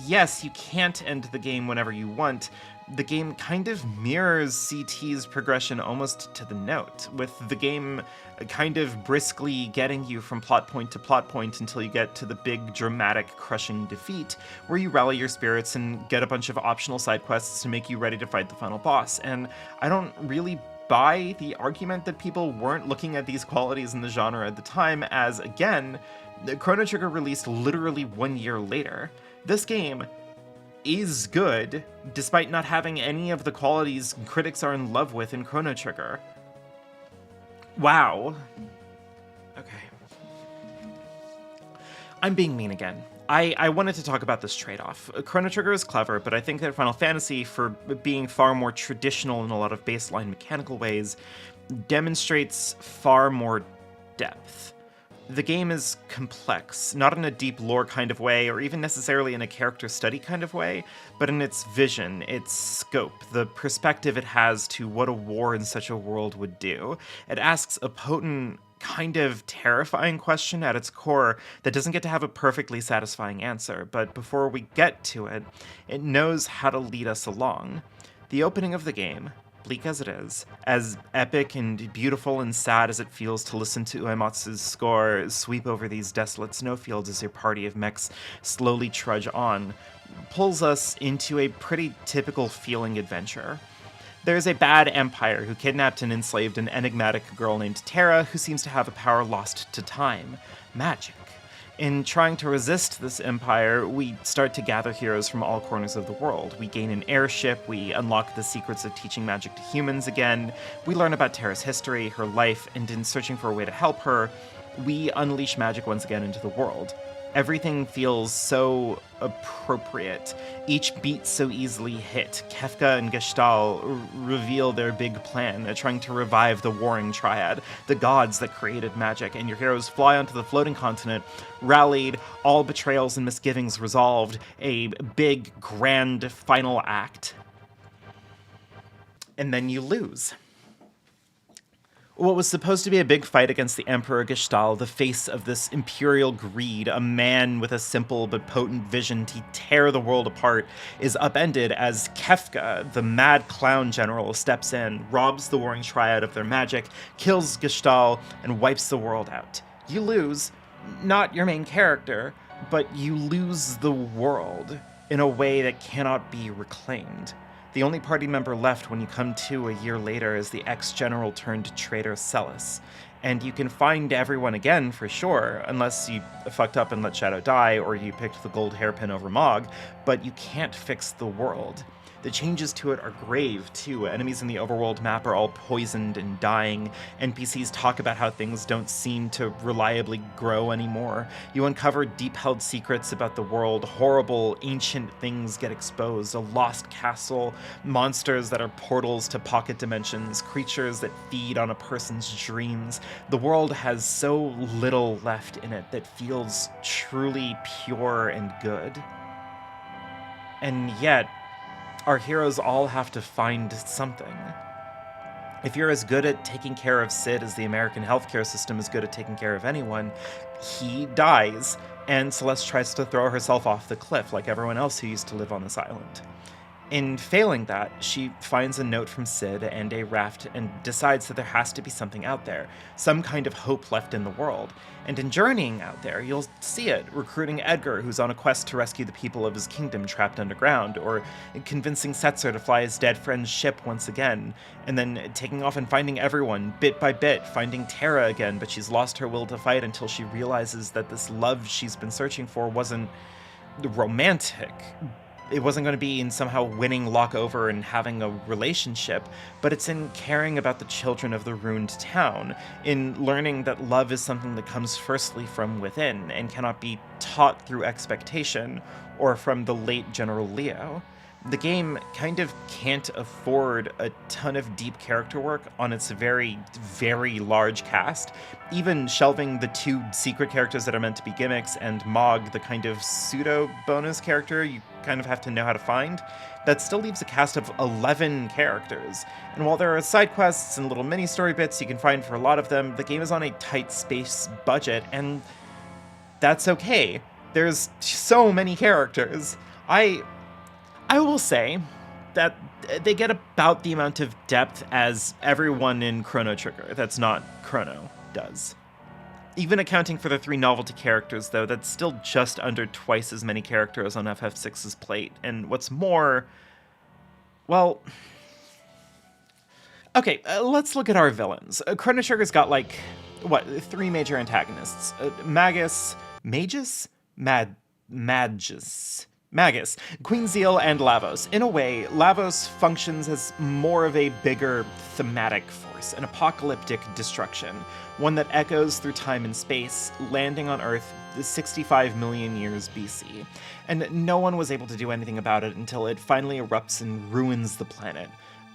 yes, you can't end the game whenever you want, the game kind of mirrors CT's progression almost to the note, with the game kind of briskly getting you from plot point to plot point until you get to the big, dramatic, crushing defeat, where you rally your spirits and get a bunch of optional side quests to make you ready to fight the final boss. And I don't really buy the argument that people weren't looking at these qualities in the genre at the time, as, again, Chrono Trigger released literally 1 year later. This game is good, despite not having any of the qualities critics are in love with in Chrono Trigger. Wow. Okay. I'm being mean again. I wanted to talk about this trade-off. Chrono Trigger is clever, but I think that Final Fantasy, for being far more traditional in a lot of baseline mechanical ways, demonstrates far more depth. The game is complex, not in a deep lore kind of way, or even necessarily in a character study kind of way, but in its vision, its scope, the perspective it has to what a war in such a world would do. It asks a potent, kind of terrifying question at its core that doesn't get to have a perfectly satisfying answer, but before we get to it, it knows how to lead us along. The opening of the game, bleak as it is, as epic and beautiful and sad as it feels to listen to Uematsu's score sweep over these desolate snowfields as your party of mechs slowly trudge on, pulls us into a pretty typical feeling adventure. There's a bad empire who kidnapped and enslaved an enigmatic girl named Terra who seems to have a power lost to time, magic. In trying to resist this empire, we start to gather heroes from all corners of the world. We gain an airship, we unlock the secrets of teaching magic to humans again, we learn about Terra's history, her life, and in searching for a way to help her, we unleash magic once again into the world. Everything feels so appropriate. Each beat so easily hit. Kefka and Gestalt reveal their big plan, trying to revive the warring triad, the gods that created magic, and your heroes fly onto the floating continent, rallied, all betrayals and misgivings resolved, a big, grand final act. And then you lose. What was supposed to be a big fight against the Emperor Gestalt, the face of this imperial greed, a man with a simple but potent vision to tear the world apart, is upended as Kefka, the mad clown general, steps in, robs the warring triad of their magic, kills Gestalt, and wipes the world out. You lose, not your main character, but you lose the world in a way that cannot be reclaimed. The only party member left when you come to a year later is the ex-general turned traitor Celis. And you can find everyone again for sure, unless you fucked up and let Shadow die, or you picked the gold hairpin over Mog, but you can't fix the world. The changes to it are grave, too. Enemies in the overworld map are all poisoned and dying. NPCs talk about how things don't seem to reliably grow anymore. You uncover deep-held secrets about the world. Horrible, ancient things get exposed. A lost castle, monsters that are portals to pocket dimensions, creatures that feed on a person's dreams. The world has so little left in it that feels truly pure and good. And yet, our heroes all have to find something. If you're as good at taking care of Sid as the American healthcare system is good at taking care of anyone, he dies, and Celeste tries to throw herself off the cliff like everyone else who used to live on this island. In failing that, she finds a note from Sid and a raft and decides that there has to be something out there, some kind of hope left in the world. And in journeying out there, you'll see it, recruiting Edgar, who's on a quest to rescue the people of his kingdom trapped underground, or convincing Setzer to fly his dead friend's ship once again, and then taking off and finding everyone, bit by bit, finding Terra again, but she's lost her will to fight until she realizes that this love she's been searching for wasn't romantic. It wasn't going to be in somehow winning Locke over and having a relationship, but it's in caring about the children of the ruined town, in learning that love is something that comes firstly from within and cannot be taught through expectation or from the late General Leo. The game kind of can't afford a ton of deep character work on its very, very large cast, even shelving the two secret characters that are meant to be gimmicks and Mog, the kind of pseudo-bonus character you kind of have to know how to find. That still leaves a cast of 11 characters. And while there are side quests and little mini-story bits you can find for a lot of them, the game is on a tight space budget, and that's okay. There's so many characters. I will say that they get about the amount of depth as everyone in Chrono Trigger that's not Chrono does. Even accounting for the 3 novelty characters, though, that's still just under twice as many characters on FF6's plate. And what's more, well, okay, let's look at our villains. Chrono Trigger's got, 3 major antagonists. Magus, Queen Zeal, and Lavos. In a way, Lavos functions as more of a bigger thematic force, an apocalyptic destruction, one that echoes through time and space, landing on Earth 65 million years BC. And no one was able to do anything about it until it finally erupts and ruins the planet.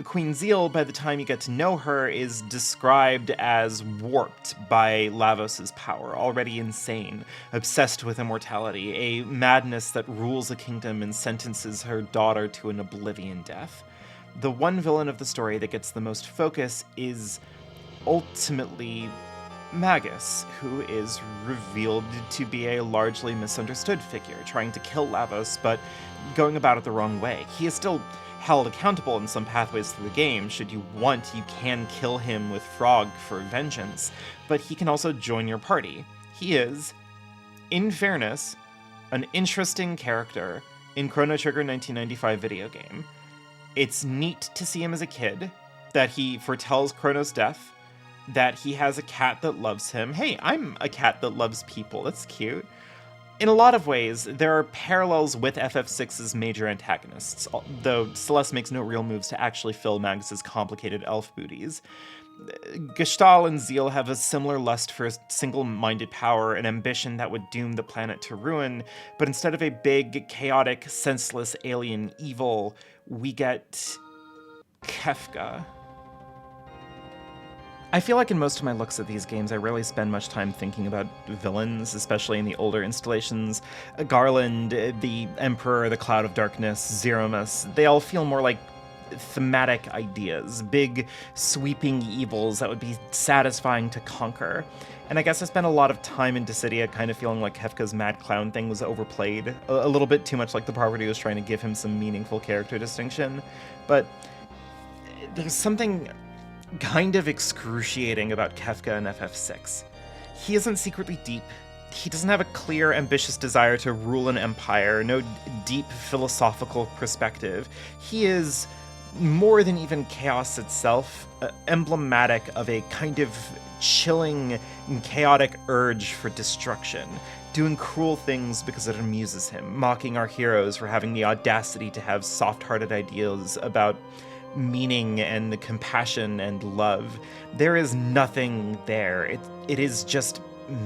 Queen Zeal, by the time you get to know her, is described as warped by Lavos' power, already insane, obsessed with immortality, a madness that rules a kingdom and sentences her daughter to an oblivion death. The one villain of the story that gets the most focus is ultimately Magus, who is revealed to be a largely misunderstood figure, trying to kill Lavos, but going about it the wrong way. He is still held accountable in some pathways through the game. Should you want, you can kill him with Frog for vengeance, but he can also join your party. He is, in fairness, an interesting character in Chrono Trigger 1995 video game. It's neat to see him as a kid, that he foretells Chrono's death, that he has a cat that loves him. Hey, I'm a cat that loves people. That's cute. In a lot of ways, there are parallels with FF6's major antagonists, though Celeste makes no real moves to actually fill Magus's complicated elf booties. Gestahl and Zeal have a similar lust for single-minded power and ambition that would doom the planet to ruin, but instead of a big, chaotic, senseless alien evil, we get Kefka. I feel like in most of my looks at these games, I rarely spend much time thinking about villains, especially in the older installations. Garland, the Emperor, the Cloud of Darkness, Zeromus, they all feel more like thematic ideas, big, sweeping evils that would be satisfying to conquer. And I guess I spent a lot of time in Dissidia kind of feeling like Kefka's mad clown thing was overplayed, a little bit too much like the property was trying to give him some meaningful character distinction. But there's something kind of excruciating about Kefka in FF6. He isn't secretly deep. He doesn't have a clear, ambitious desire to rule an empire, no deep philosophical perspective. He is, more than even chaos itself, emblematic of a kind of chilling and chaotic urge for destruction, doing cruel things because it amuses him, mocking our heroes for having the audacity to have soft-hearted ideas about meaning and compassion and love. There is nothing there. It is just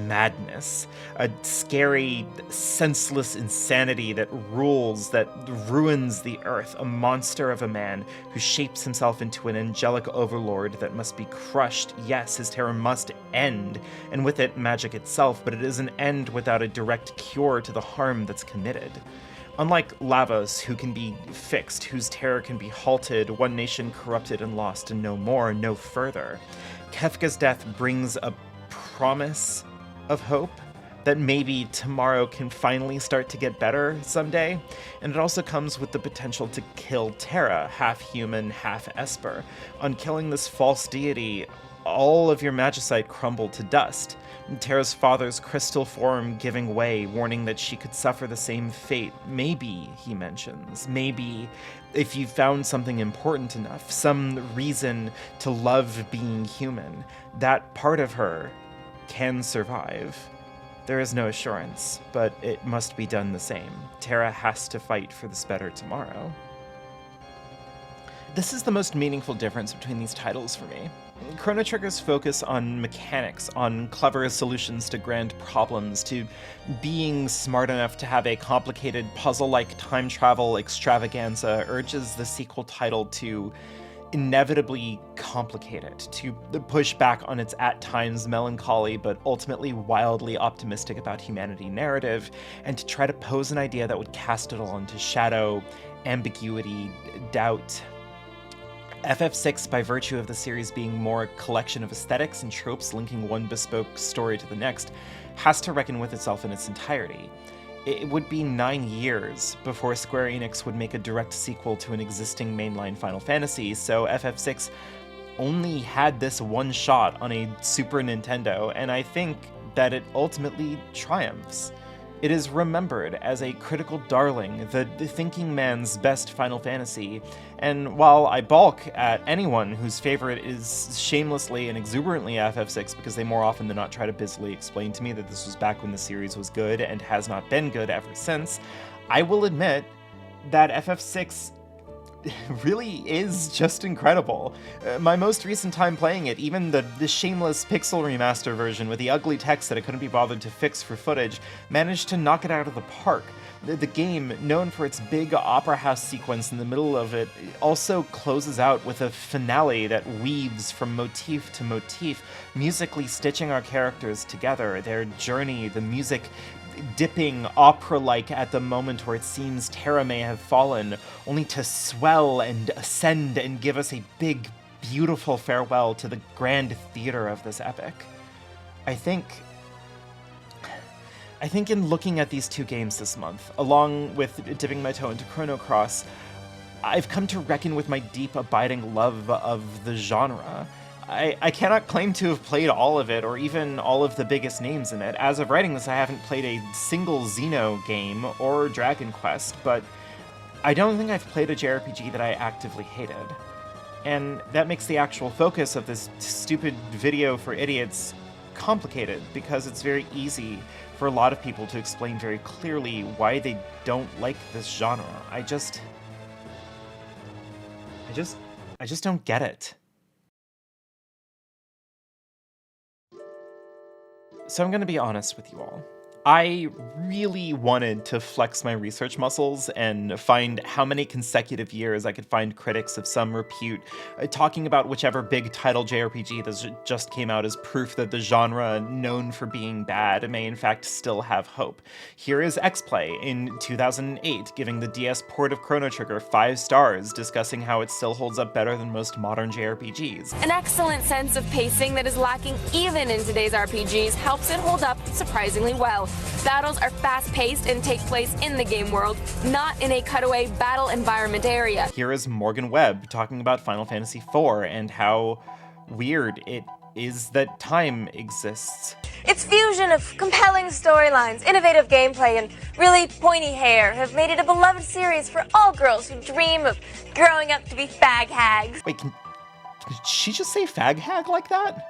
madness, a scary, senseless insanity that rules, that ruins the earth, a monster of a man who shapes himself into an angelic overlord that must be crushed. Yes, his terror must end, and with it, magic itself, but it is an end without a direct cure to the harm that's committed. Unlike Lavos, who can be fixed, whose terror can be halted, one nation corrupted and lost, and no more, no further, Kefka's death brings a promise of hope that maybe tomorrow can finally start to get better someday, and it also comes with the potential to kill Terra, half human, half Esper. On killing this false deity, all of your magicite crumbled to dust. Terra's father's crystal form giving way, warning that she could suffer the same fate. Maybe, he mentions, maybe if you found something important enough, some reason to love being human, that part of her can survive. There is no assurance, but it must be done the same. Terra has to fight for this better tomorrow. This is the most meaningful difference between these titles for me. Chrono Trigger's focus on mechanics, on clever solutions to grand problems, to being smart enough to have a complicated puzzle-like time travel extravaganza urges the sequel title to inevitably complicate it, to push back on its at times melancholy but ultimately wildly optimistic about humanity narrative, and to try to pose an idea that would cast it all into shadow, ambiguity, doubt. FF6, by virtue of the series being more a collection of aesthetics and tropes linking one bespoke story to the next, has to reckon with itself in its entirety. It would be 9 years before Square Enix would make a direct sequel to an existing mainline Final Fantasy, so FF6 only had this one shot on a Super Nintendo, and I think that it ultimately triumphs. It is remembered as a critical darling, the thinking man's best Final Fantasy, and while I balk at anyone whose favorite is shamelessly and exuberantly FF6 because they more often than not try to busily explain to me that this was back when the series was good and has not been good ever since, I will admit that FF6 really is just incredible. My most recent time playing it, even the shameless pixel remaster version with the ugly text that I couldn't be bothered to fix for footage, managed to knock it out of the park. The game, known for its big opera house sequence in the middle of it, also closes out with a finale that weaves from motif to motif, musically stitching our characters together, their journey, the music dipping opera-like at the moment where it seems Terra may have fallen, only to swell and ascend and give us a big, beautiful farewell to the grand theater of this epic. I think in looking at these two games this month, along with dipping my toe into Chrono Cross, I've come to reckon with my deep, abiding love of the genre. I cannot claim to have played all of it, or even all of the biggest names in it. As of writing this, I haven't played a single Xeno game or Dragon Quest, but I don't think I've played a JRPG that I actively hated. And that makes the actual focus of this stupid video for idiots complicated, because it's very easy for a lot of people to explain very clearly why they don't like this genre. I just don't get it. So I'm going to be honest with you all. I really wanted to flex my research muscles and find how many consecutive years I could find critics of some repute talking about whichever big title JRPG that just came out as proof that the genre, known for being bad, may in fact still have hope. Here is X-Play in 2008 giving the DS port of Chrono Trigger 5 stars, discussing how it still holds up better than most modern JRPGs. An excellent sense of pacing that is lacking even in today's RPGs helps it hold up surprisingly well. Battles are fast-paced and take place in the game world, not in a cutaway battle environment area. Here is Morgan Webb talking about Final Fantasy IV and how weird it is that time exists. Its fusion of compelling storylines, innovative gameplay, and really pointy hair have made it a beloved series for all girls who dream of growing up to be fag hags. Wait, did she just say fag hag like that?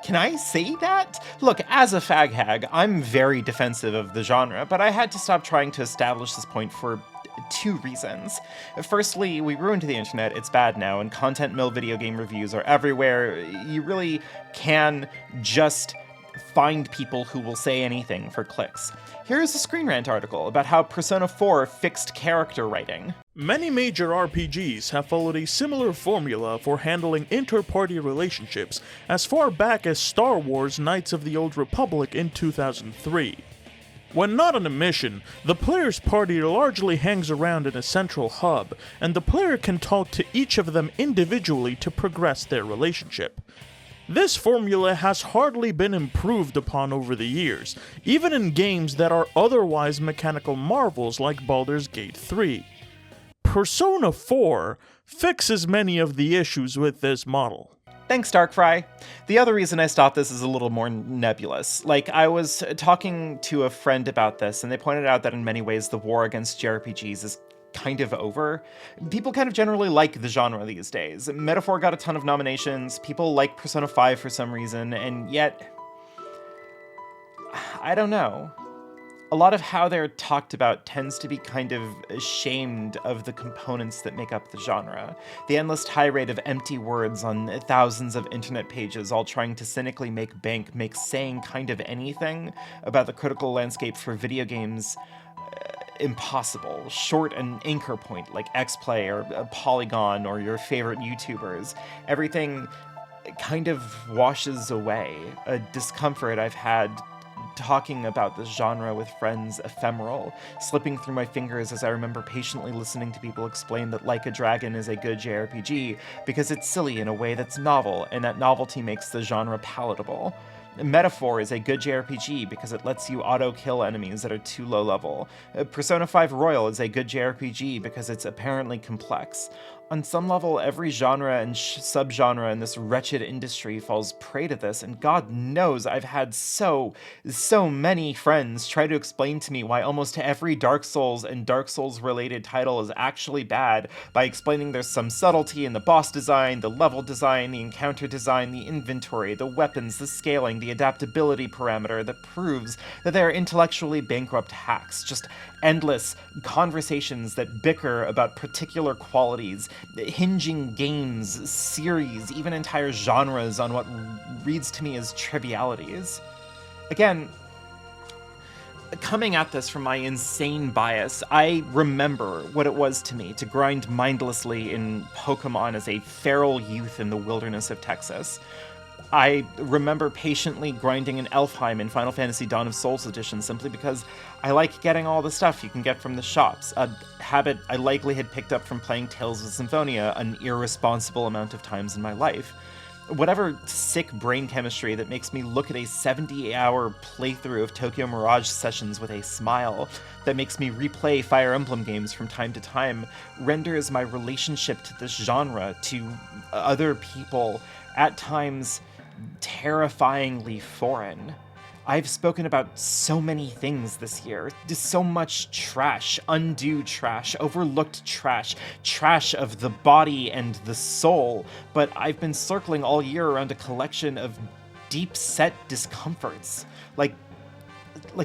Can I say that? Look, as a fag hag, I'm very defensive of the genre, but I had to stop trying to establish this point for 2 reasons. Firstly, we ruined the internet, it's bad now, and content mill video game reviews are everywhere. You really can just find people who will say anything for clicks. Here's a Screen Rant article about how Persona 4 fixed character writing. Many major RPGs have followed a similar formula for handling inter-party relationships as far back as Star Wars Knights of the Old Republic in 2003. When not on a mission, the player's party largely hangs around in a central hub, and the player can talk to each of them individually to progress their relationship. This formula has hardly been improved upon over the years, even in games that are otherwise mechanical marvels like Baldur's Gate 3. Persona 4 fixes many of the issues with this model. Thanks, Darkfry. The other reason I stopped this is a little more nebulous. Like, I was talking to a friend about this, and they pointed out that in many ways the war against JRPGs is kind of over. People kind of generally like the genre these days. Metaphor got a ton of nominations, people like Persona 5 for some reason, and yet, I don't know. A lot of how they're talked about tends to be kind of ashamed of the components that make up the genre. The endless tirade of empty words on thousands of internet pages all trying to cynically make bank makes saying kind of anything about the critical landscape for video games impossible, short an anchor point like XPlay or Polygon or your favorite YouTubers. Everything kind of washes away. A discomfort I've had talking about this genre with friends ephemeral, slipping through my fingers as I remember patiently listening to people explain that Like a Dragon is a good JRPG because it's silly in a way that's novel, and that novelty makes the genre palatable. Metaphor is a good JRPG because it lets you auto-kill enemies that are too low level. Persona 5 Royal is a good JRPG because it's apparently complex. On some level, every genre and subgenre in this wretched industry falls prey to this, and God knows I've had so many friends try to explain to me why almost every Dark Souls and Dark Souls-related title is actually bad by explaining there's some subtlety in the boss design, the level design, the encounter design, the inventory, the weapons, the scaling, the adaptability parameter that proves that they are intellectually bankrupt hacks. Just endless conversations that bicker about particular qualities, hinging games, series, even entire genres on what reads to me as trivialities. Again, coming at this from my insane bias, I remember what it was to me to grind mindlessly in Pokemon as a feral youth in the wilderness of Texas. I remember patiently grinding in Elfheim in Final Fantasy Dawn of Souls Edition simply because I like getting all the stuff you can get from the shops, a habit I likely had picked up from playing Tales of Symphonia an irresponsible amount of times in my life. Whatever sick brain chemistry that makes me look at a 70-hour playthrough of Tokyo Mirage Sessions with a smile, that makes me replay Fire Emblem games from time to time, renders my relationship to this genre, to other people, at times terrifyingly foreign. I've spoken about so many things this year. So much trash, undue trash, overlooked trash, trash of the body and the soul, but I've been circling all year around a collection of deep-set discomforts. Like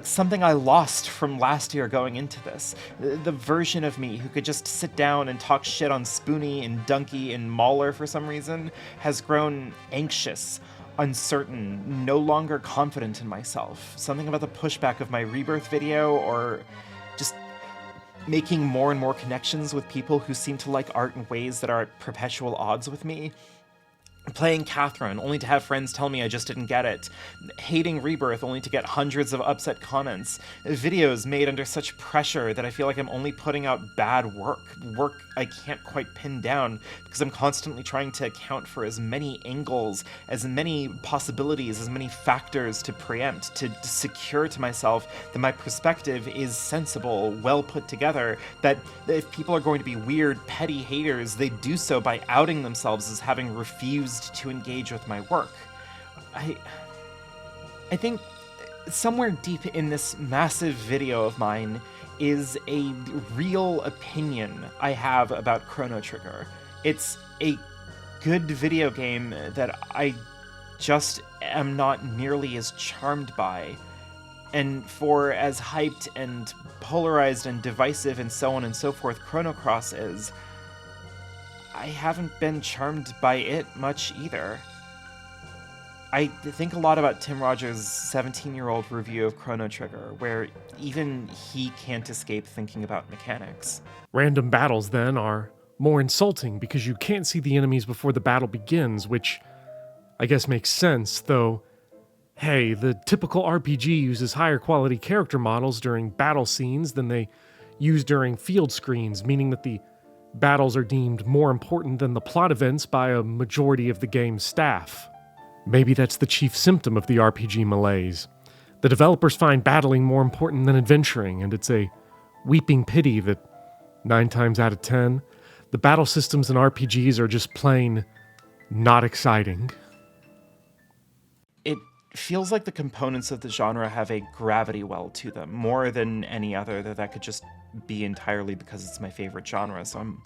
something I lost from last year going into this. The version of me who could just sit down and talk shit on Spoonie and Dunkey and Mauler for some reason has grown anxious, uncertain, no longer confident in myself. Something about the pushback of my Rebirth video, or just making more and more connections with people who seem to like art in ways that are at perpetual odds with me. Playing Catherine, only to have friends tell me I just didn't get it. Hating Rebirth, only to get hundreds of upset comments. Videos made under such pressure that I feel like I'm only putting out bad work. Work I can't quite pin down because I'm constantly trying to account for as many angles, as many possibilities, as many factors to preempt, to secure to myself that my perspective is sensible, well put together, that if people are going to be weird, petty haters, they do so by outing themselves as having refused to engage with my work. I think somewhere deep in this massive video of mine is a real opinion I have about Chrono Trigger. It's a good video game that I just am not nearly as charmed by. And for as hyped and polarized and divisive and so on and so forth Chrono Cross is, I haven't been charmed by it much either. I think a lot about Tim Rogers' 17-year-old review of Chrono Trigger, where even he can't escape thinking about mechanics. Random battles, then, are more insulting because you can't see the enemies before the battle begins, which I guess makes sense, though, hey, the typical RPG uses higher quality character models during battle scenes than they use during field screens, meaning that the battles are deemed more important than the plot events by a majority of the game's staff. Maybe that's the chief symptom of the RPG malaise. The developers find battling more important than adventuring, and it's a weeping pity that 9 times out of 10, the battle systems in RPGs are just plain not exciting. It feels like the components of the genre have a gravity well to them, more than any other, though that could just be entirely because it's my favorite genre, so I'm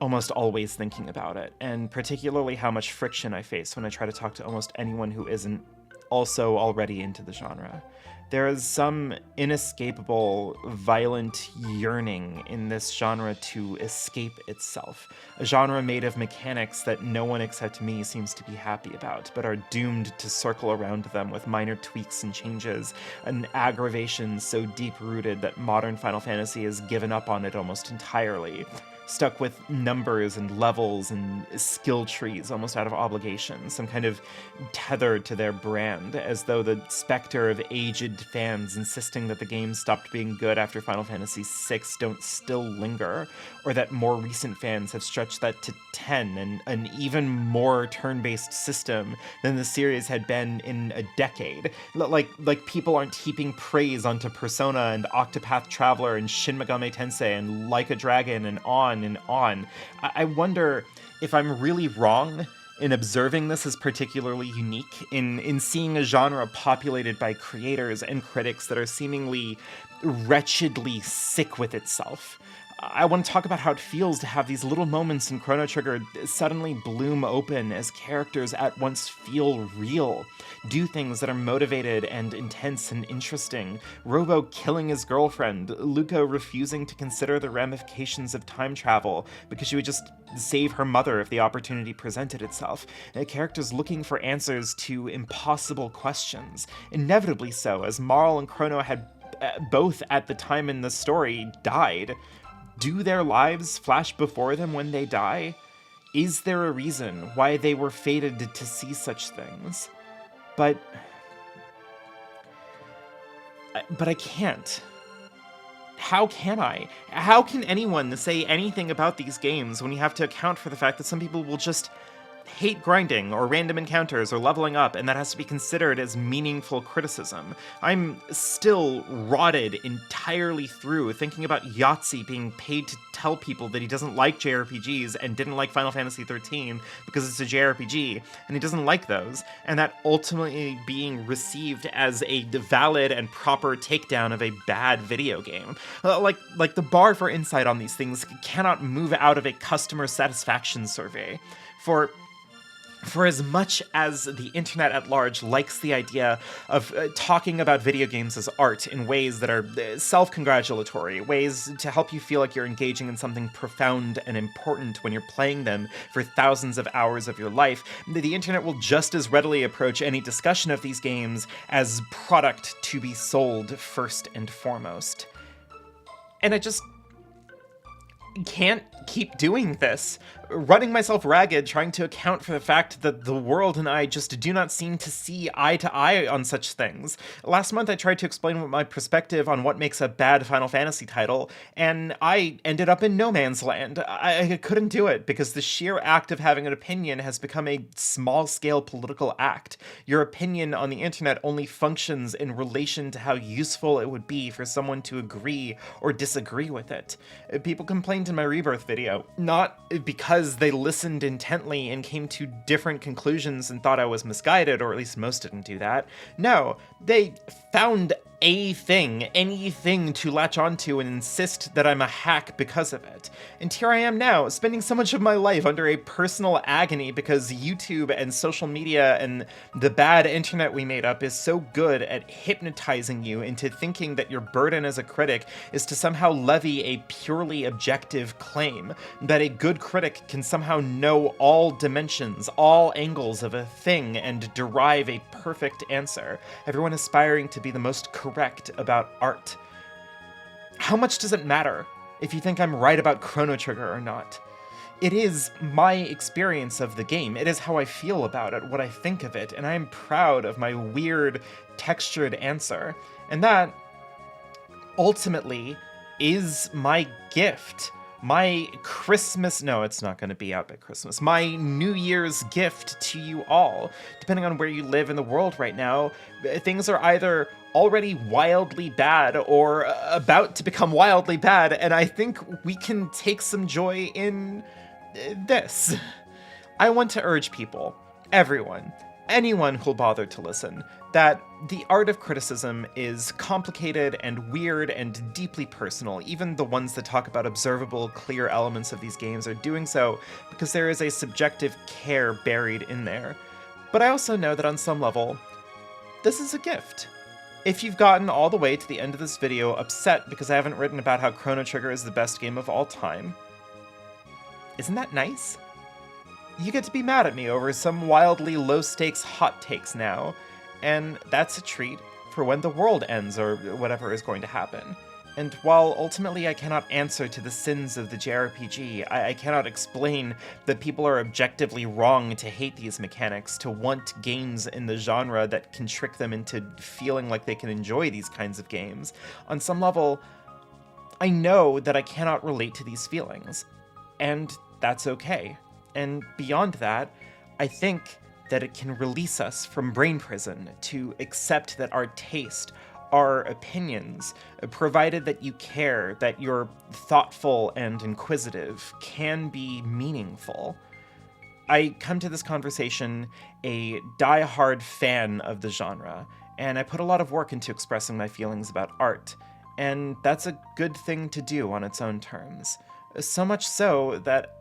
almost always thinking about it, and particularly how much friction I face when I try to talk to almost anyone who isn't also already into the genre. There is some inescapable, violent yearning in this genre to escape itself. A genre made of mechanics that no one except me seems to be happy about, but are doomed to circle around them with minor tweaks and changes, an aggravation so deep-rooted that modern Final Fantasy has given up on it almost entirely. Stuck with numbers and levels and skill trees almost out of obligation, some kind of tether to their brand, as though the specter of aged fans insisting that the game stopped being good after Final Fantasy VI don't still linger, or that more recent fans have stretched that to 10 and an even more turn-based system than the series had been in a decade. Like people aren't heaping praise onto Persona and Octopath Traveler and Shin Megami Tensei and Like a Dragon and on and on. I wonder if I'm really wrong in observing this as particularly unique, in seeing a genre populated by creators and critics that are seemingly wretchedly sick with itself. I want to talk about how it feels to have these little moments in Chrono Trigger suddenly bloom open as characters at once feel real, do things that are motivated and intense and interesting. Robo killing his girlfriend, Luca refusing to consider the ramifications of time travel because she would just save her mother if the opportunity presented itself. Characters looking for answers to impossible questions, inevitably so, as Marl and Chrono had both at the time in the story died. Do their lives flash before them when they die? Is there a reason why they were fated to see such things? But I can't. How can I? How can anyone say anything about these games when you have to account for the fact that some people will just hate grinding or random encounters or leveling up, and that has to be considered as meaningful criticism? I'm still rotted entirely through thinking about Yahtzee being paid to tell people that he doesn't like JRPGs and didn't like Final Fantasy XIII because it's a JRPG, and he doesn't like those, and that ultimately being received as a valid and proper takedown of a bad video game. Like the bar for insight on these things cannot move out of a customer satisfaction survey. For as much as the internet at large likes the idea of talking about video games as art in ways that are self-congratulatory, ways to help you feel like you're engaging in something profound and important when you're playing them for thousands of hours of your life, the internet will just as readily approach any discussion of these games as product to be sold first and foremost. And I just can't keep doing this, running myself ragged, trying to account for the fact that the world and I just do not seem to see eye to eye on such things. Last month I tried to explain what my perspective on what makes a bad Final Fantasy title, and I ended up in no man's land. I couldn't do it because the sheer act of having an opinion has become a small-scale political act. Your opinion on the internet only functions in relation to how useful it would be for someone to agree or disagree with it. People complained in my Rebirth video, not because they listened intently and came to different conclusions and thought I was misguided, or at least most didn't do that. No, they found a thing, anything to latch onto and insist that I'm a hack because of it. And here I am now, spending so much of my life under a personal agony because YouTube and social media and the bad internet we made up is so good at hypnotizing you into thinking that your burden as a critic is to somehow levy a purely objective claim, that a good critic can somehow know all dimensions, all angles of a thing and derive a perfect answer. Everyone aspiring to be the most correct about art. How much does it matter if you think I'm right about Chrono Trigger or not? It is my experience of the game. It is how I feel about it, what I think of it, and I am proud of my weird, textured answer. And that, ultimately, is my gift. My Christmas, no, it's not going to be out by Christmas. My New Year's gift to you all. Depending on where you live in the world right now, things are either already wildly bad or about to become wildly bad, and I think we can take some joy in this. I want to urge people, everyone, anyone who'll bother to listen, that the art of criticism is complicated and weird and deeply personal. Even the ones that talk about observable, clear elements of these games are doing so because there is a subjective care buried in there. But I also know that on some level, this is a gift. If you've gotten all the way to the end of this video upset because I haven't written about how Chrono Trigger is the best game of all time, isn't that nice? You get to be mad at me over some wildly low-stakes hot takes now, and that's a treat for when the world ends or whatever is going to happen. And while ultimately I cannot answer to the sins of the JRPG, I cannot explain that people are objectively wrong to hate these mechanics, to want games in the genre that can trick them into feeling like they can enjoy these kinds of games. On some level, I know that I cannot relate to these feelings, and that's okay. And beyond that, I think that it can release us from brain prison to accept that our taste, our opinions, provided that you care, that you're thoughtful and inquisitive, can be meaningful. I come to this conversation a die-hard fan of the genre, and I put a lot of work into expressing my feelings about art, and that's a good thing to do on its own terms. So much so that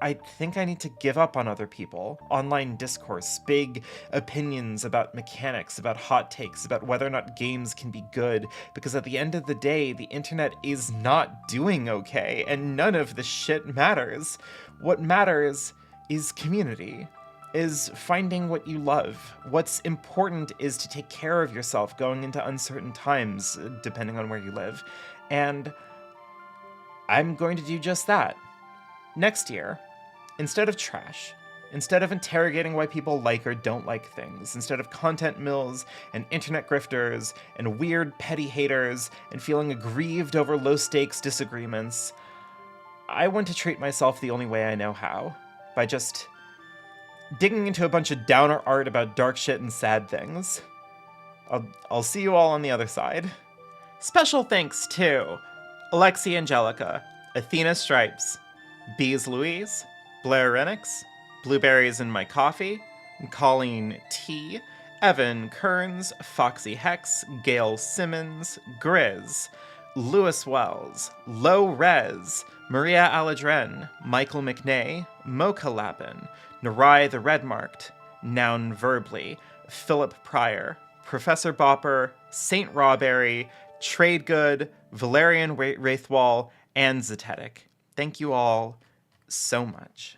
I think I need to give up on other people, online discourse, big opinions about mechanics, about hot takes, about whether or not games can be good, because at the end of the day, the internet is not doing okay, and none of this shit matters. What matters is community, is finding what you love. What's important is to take care of yourself going into uncertain times, depending on where you live, and I'm going to do just that. Next year, instead of trash, instead of interrogating why people like or don't like things, instead of content mills and internet grifters and weird petty haters and feeling aggrieved over low-stakes disagreements, I want to treat myself the only way I know how, by just digging into a bunch of downer art about dark shit and sad things. I'll see you all on the other side. Special thanks to Alexi Angelica, Athena Stripes, Bees Louise, Blair Renix, Blueberries in My Coffee, Colleen T, Evan Kearns, Foxy Hex, Gail Simmons, Grizz, Lewis Wells, lowres, Maria Aladren, Michael McNay, Mocha Lapin, Narai the Redmarked, Noun Verbly, Philip Pryor, Professor Bopper, Saint Rawberry, Tradegood, Valerian Wraithwall, and Zetetic. Thank you all so much.